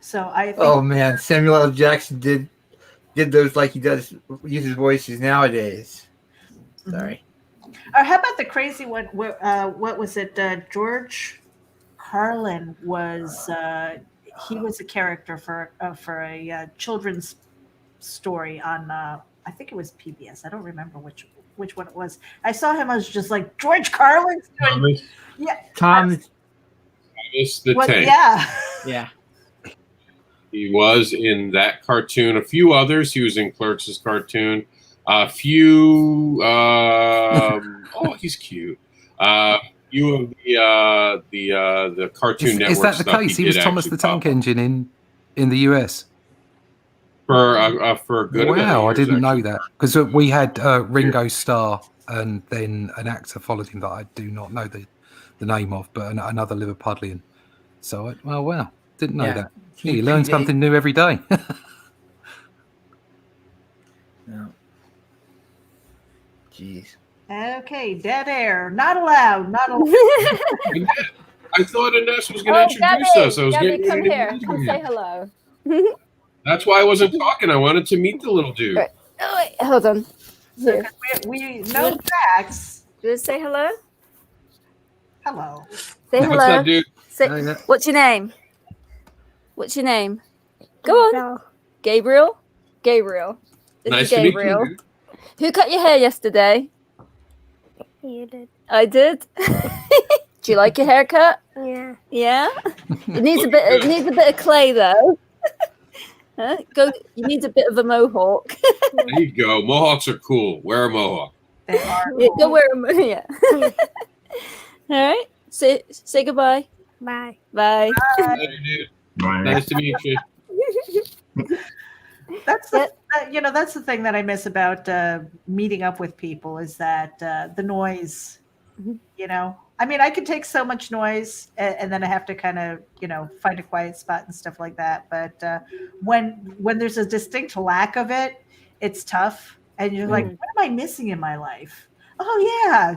So I think, oh man, Samuel L. Jackson did those like he does uses voices nowadays. Sorry. Or how about the crazy one? What was it? George Carlin was. He was a character for a children's story on I think it was PBS. I don't remember which one it was. I saw him. I was just like, George Carlin. Yeah, Thomas the Tank. Yeah. He was in that cartoon. A few others. He was in Clerks' cartoon. A few. Oh, he's cute. You of the Cartoon Network. Is that the stuff case? He was Thomas the Tank Engine in the US for a good. Wow, I didn't know that, because we had Ringo Starr and then an actor followed him that I do not know the name of, but another Liverpudlian. So wow, didn't know that. Yeah, you learn something new every day. No. Jeez. Okay, dead air. Not allowed. Not allowed. I thought Ines was going to introduce us. I was Gabby, getting come ready here. to Come say hello. That's why I wasn't talking. I wanted to meet the little dude. Right. Oh, wait, hold on. Here. We know facts. Just say hello. Hello. Say What's hello. that, dude? Say, what's your name? What's your name? Go on. Gabriel. Gabriel. This Nice is to meet Gabriel. you. Who cut your hair yesterday? You did. I did. Do you like your haircut? Yeah. Yeah. It needs a bit. It needs a bit of clay though. Huh? You need a bit of a mohawk. There you go. Mohawks are cool. Wear a mohawk. They are. Yeah, go wear a yeah. All right. Say goodbye. Bye. Bye. Hey, dude. Nice to meet you. That's that's the thing that I miss about meeting up with people, is that the noise. I mean, I can take so much noise, and then I have to kind of find a quiet spot and stuff like that. But when there's a distinct lack of it, it's tough, and you're like, what am I missing in my life? Oh yeah,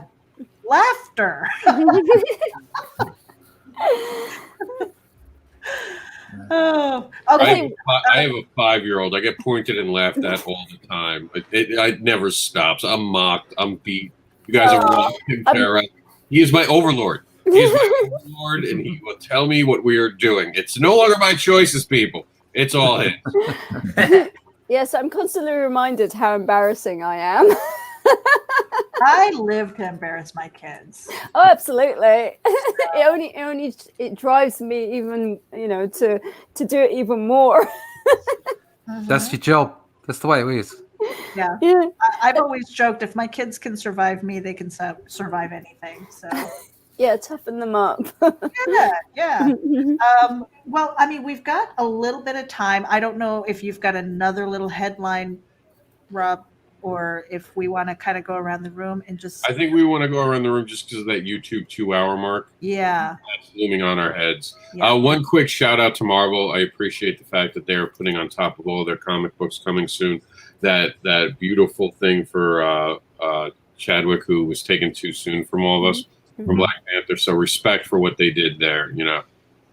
laughter. Oh, I okay. have a 5-year-old. I get pointed and laughed at all the time. It never stops. I'm mocked. I'm beat. You guys are watching Tara. He is my overlord. He is my overlord, and he will tell me what we are doing. It's no longer my choices, people. It's all his. Yes, I'm constantly reminded how embarrassing I am. I live to embarrass my kids. Oh, absolutely. It drives me even, to do it even more. That's your job. That's the way it is. Yeah. I've always joked if my kids can survive me, they can survive anything. So Yeah, toughen them up. yeah. Well, I mean, we've got a little bit of time. I don't know if you've got another little headline, Rob, or if we want to kind of go around the room and just. I think we want to go around the room just because of that YouTube 2-hour mark. Yeah. That's looming on our heads. Yeah. One quick shout out to Marvel. I appreciate the fact that they're putting on top of all their comic books coming soon. That beautiful thing for Chadwick, who was taken too soon from all of us, from Black Panther. So respect for what they did there.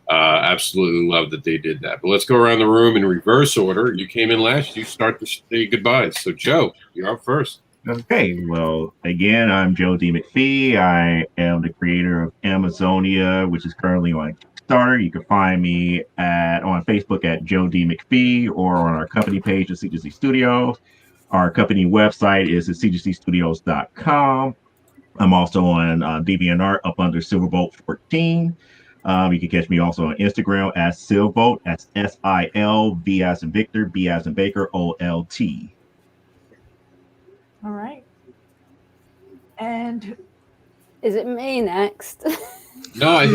Absolutely love that they did that. But let's go around the room in reverse order. You came in last. You start to say goodbyes. So Joe, you're up first. Okay, well, again, I'm Joe D. McPhee. I am the creator of Amazonia, which is currently on Kickstarter. You can find me on Facebook at Joe D. McPhee or on our company page at CGC Studios. Our company website is at cgcstudios.com. I'm also on DeviantArt up under Silverbolt 14. You can catch me also on Instagram as Silvolt. That's SILV as in Victor, B as in Baker, OLT. All right. And is it me next? No, I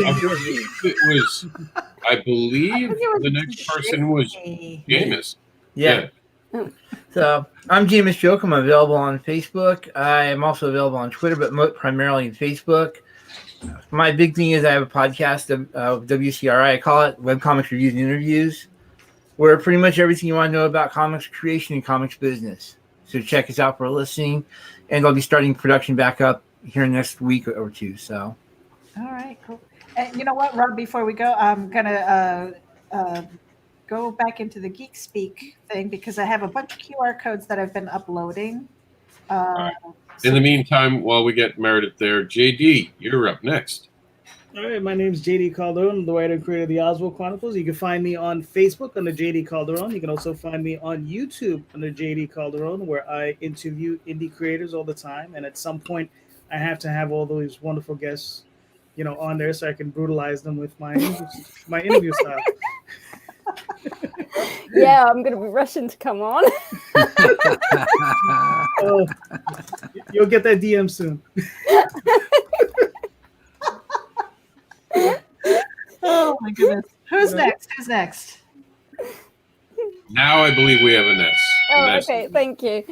believe the next person was Jameis. Yeah. So I'm Jameis Joke. I'm available on Facebook. I am also available on Twitter, but primarily in Facebook. My big thing is I have a podcast of WCRI. I call it Webcomics Reviews and Interviews, where pretty much everything you want to know about comics creation and comics business. So check us out for listening, and I'll be starting production back up here next week or two. So, all right, cool. And you know what, Rob? Before we go, I'm gonna go back into the Geek Speak thing because I have a bunch of QR codes that I've been uploading. In the meantime, while we get Meredith there, JD, you're up next. All right, my name is JD Calderon. I'm the writer and creator of the Oswald Chronicles. You can find me on Facebook under JD Calderon. You can also find me on YouTube under JD Calderon, where I interview indie creators all the time. And at some point, I have to have all those wonderful guests, on there so I can brutalize them with my interview style. Yeah, I'm going to be rushing to come on. Oh, you'll get that DM soon. Oh my goodness. Who's next? Now I believe we have Ines. Okay, thank you.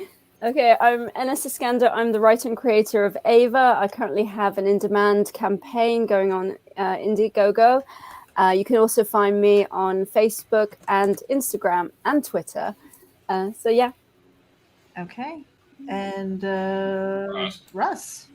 Okay, I'm Ines Iskander. I'm the writer and creator of Ava. I currently have an in-demand campaign going on Indiegogo. You can also find me on Facebook and Instagram and Twitter. So yeah. Okay. And Russ.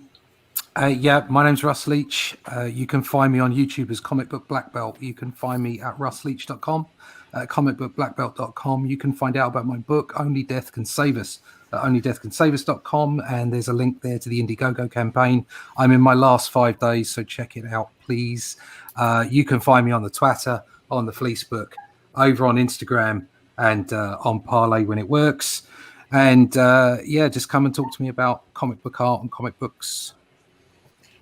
My name's Russ Leach. You can find me on YouTube as Comic Book Black Belt. You can find me at russleach.com, at comicbookblackbelt.com. You can find out about my book, Only Death Can Save Us, at onlydeathcansaveus.com, and there's a link there to the Indiegogo campaign. I'm in my last 5 days, so check it out, please. You can find me on the Twitter, on the Fleecebook, over on Instagram, and on Parlay when it works. And just come and talk to me about comic book art and comic books.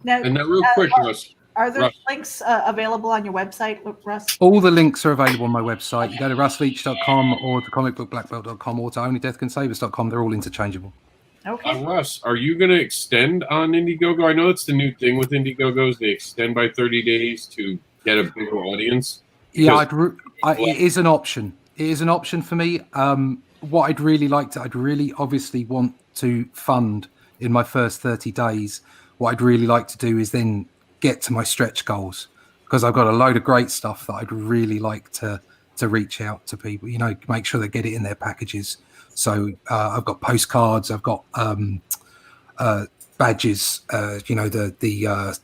Now, real quick, Russ. Are there links available on your website, Russ? All the links are available on my website. You go to russleach.com or to comicbookblackbelt.com or to onlydeathcansaveus.com. They're all interchangeable. Okay. Russ, are you going to extend on Indiegogo? I know it's the new thing with Indiegogos. They extend by 30 days to get a bigger audience. Yeah, it is an option. It is an option for me. What I'd really obviously want to fund in my first 30 days. What I'd really like to do is then get to my stretch goals, because I've got a load of great stuff that I'd really like to reach out to people, make sure they get it in their packages. So I've got postcards, I've got badges, the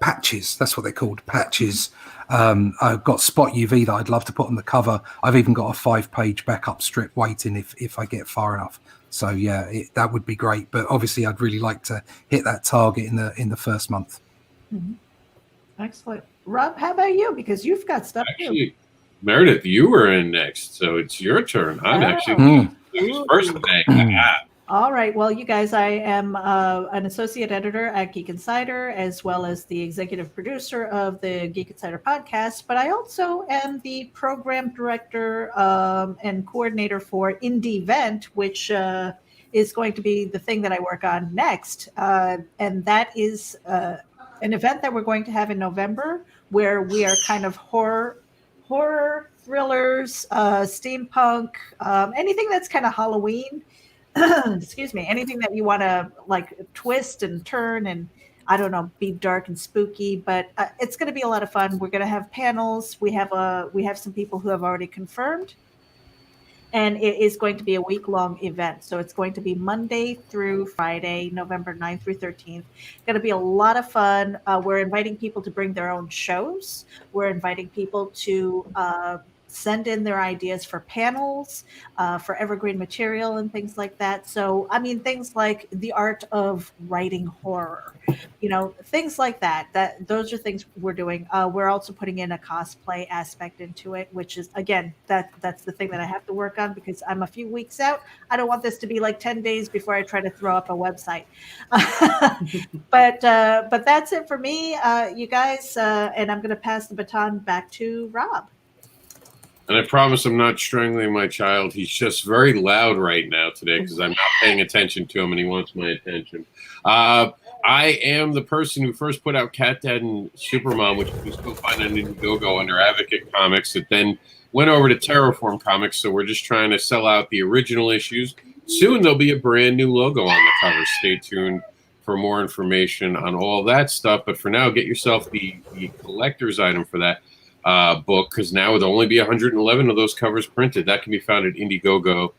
patches. That's what they're called, patches. I've got Spot UV that I'd love to put on the cover. I've even got a 5-page backup strip waiting if I get far enough. So yeah, that would be great. But obviously, I'd really like to hit that target in the first month. Mm-hmm. Excellent. Rob, how about you? Because you've got stuff actually, too. Meredith, you were in next, so it's your turn. I'm actually first today. All right. Well, you guys, I am an associate editor at Geek Insider, as well as the executive producer of the Geek Insider podcast. But I also am the program director and coordinator for Indie Event, which is going to be the thing that I work on next. And that is an event that we're going to have in November, where we are kind of horror, thrillers, steampunk, anything that's kind of Halloween. Excuse me, anything that you want to like twist and turn and I don't know, be dark and spooky, but it's going to be a lot of fun. We're going to have panels. We have some people who have already confirmed, and it is going to be a week-long event. So it's going to be Monday through Friday, November 9th through 13th. It's going to be a lot of fun. We're inviting people to bring their own shows. We're inviting people to send in their ideas for panels, for evergreen material and things like that. So, I mean, things like the art of writing horror, things like that. Those are things we're doing. We're also putting in a cosplay aspect into it, which is, again, that's the thing that I have to work on because I'm a few weeks out. I don't want this to be like 10 days before I try to throw up a website. But that's it for me, you guys. And I'm going to pass the baton back to Rob. And I promise I'm not strangling my child. He's just very loud right now today because I'm not paying attention to him and he wants my attention. I am the person who first put out Cat Dad and Supermom, which you can still find on Indiegogo under Advocate Comics. It then went over to Terraform Comics, so we're just trying to sell out the original issues. Soon there'll be a brand new logo on the cover. Stay tuned for more information on all that stuff. But for now, get yourself the collector's item for that book, because now there'll only be 111 of those covers printed. That can be found at Indiegogo.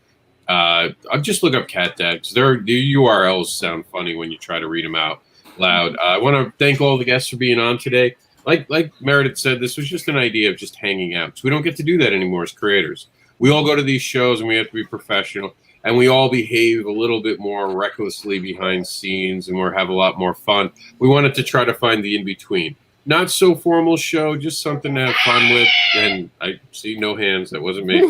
I'll just look up Cat Dad, because the URLs sound funny when you try to read them out loud. I want to thank all the guests for being on today. Like Meredith said, this was just an idea of just hanging out. So we don't get to do that anymore as creators. We all go to these shows and we have to be professional, and we all behave a little bit more recklessly behind scenes, and we have a lot more fun. We wanted to try to find the in-between. Not so formal show, just something to have fun with. And I see no hands. That wasn't me.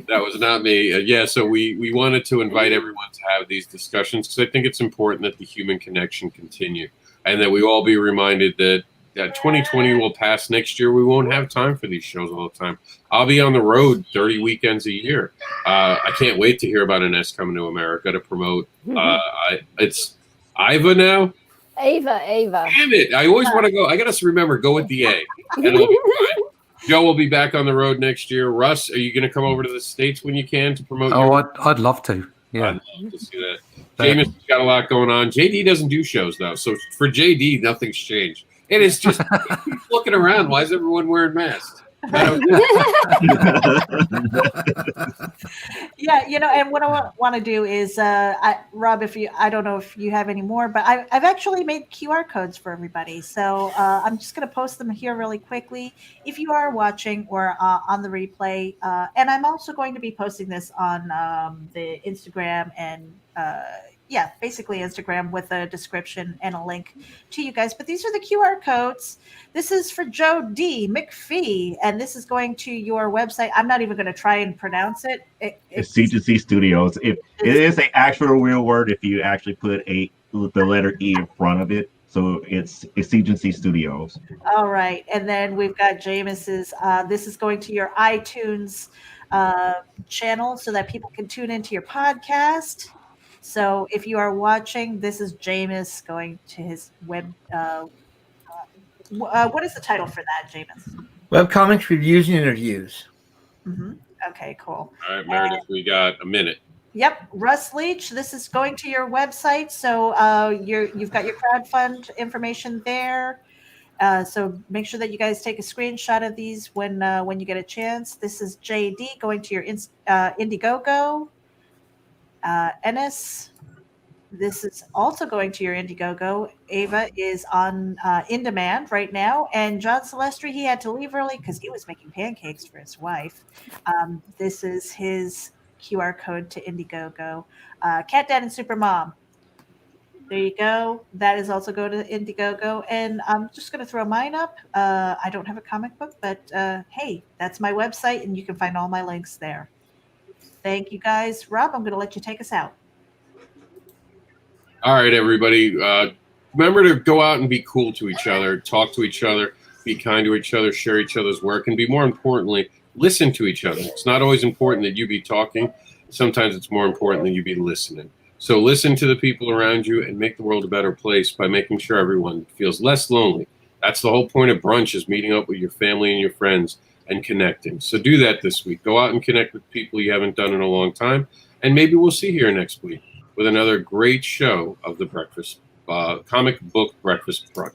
That was not me. So we wanted to invite everyone to have these discussions because I think it's important that the human connection continue and that we all be reminded that 2020 will pass next year. We won't have time for these shows all the time. I'll be on the road 30 weekends a year. I can't wait to hear about Ines coming to America to promote. It's Iva now. Ava. Damn it. I always want to go. I got to remember, go with the A. And it'll be fine. Joe will be back on the road next year. Russ, are you going to come over to the States when you can to promote? I'd love to. Yeah. I'd love to see that. James has got a lot going on. JD doesn't do shows, though. So for JD, nothing's changed. It is just looking around. Why is everyone wearing masks? Yeah, and what I want to do is, Rob, I don't know if you have any more, but I've actually made QR codes for everybody. So I'm just going to post them here really quickly. If you are watching or on the replay, and I'm also going to be posting this on the Instagram and basically Instagram with a description and a link to you guys. But these are the QR codes. This is for Joe D. McPhee, and this is going to your website. I'm not even going to try and pronounce it. It's C2C Studios. It is an actual real word if you actually put the letter E in front of it. So it's C2C Studios. All right. And then we've got Jameis's. This is going to your iTunes channel so that people can tune into your podcast. So if you are watching, this is Jameis going to his web. What is the title for that, Jameis? Webcomics Reviews and Interviews. Mm-hmm. Okay, cool. All right, Meredith, we got a minute. Yep, Russ Leach. This is going to your website, so you've got your crowdfund information there. So make sure that you guys take a screenshot of these when you get a chance. This is JD going to your Indiegogo. Ennis, This is also going to your Indiegogo. Ava is on in demand right now, and John Celestri, he had to leave early because he was making pancakes for his wife. This is his QR code to Indiegogo. Cat Dad and Supermom. There you go. That is also go to Indiegogo, and I'm just going to throw mine up. I don't have a comic book, but hey, that's my website, and you can find all my links there. Thank you, guys. Rob, I'm going to let you take us out. All right, everybody. Remember to go out and be cool to each other, talk to each other, be kind to each other, share each other's work, and be more importantly, listen to each other. It's not always important that you be talking. Sometimes it's more important that you be listening. So listen to the people around you and make the world a better place by making sure everyone feels less lonely. That's the whole point of brunch, is meeting up with your family and your friends and connecting. So do that this week. Go out and connect with people you haven't done in a long time, and maybe we'll see you here next week with another great show of the comic book breakfast brunch.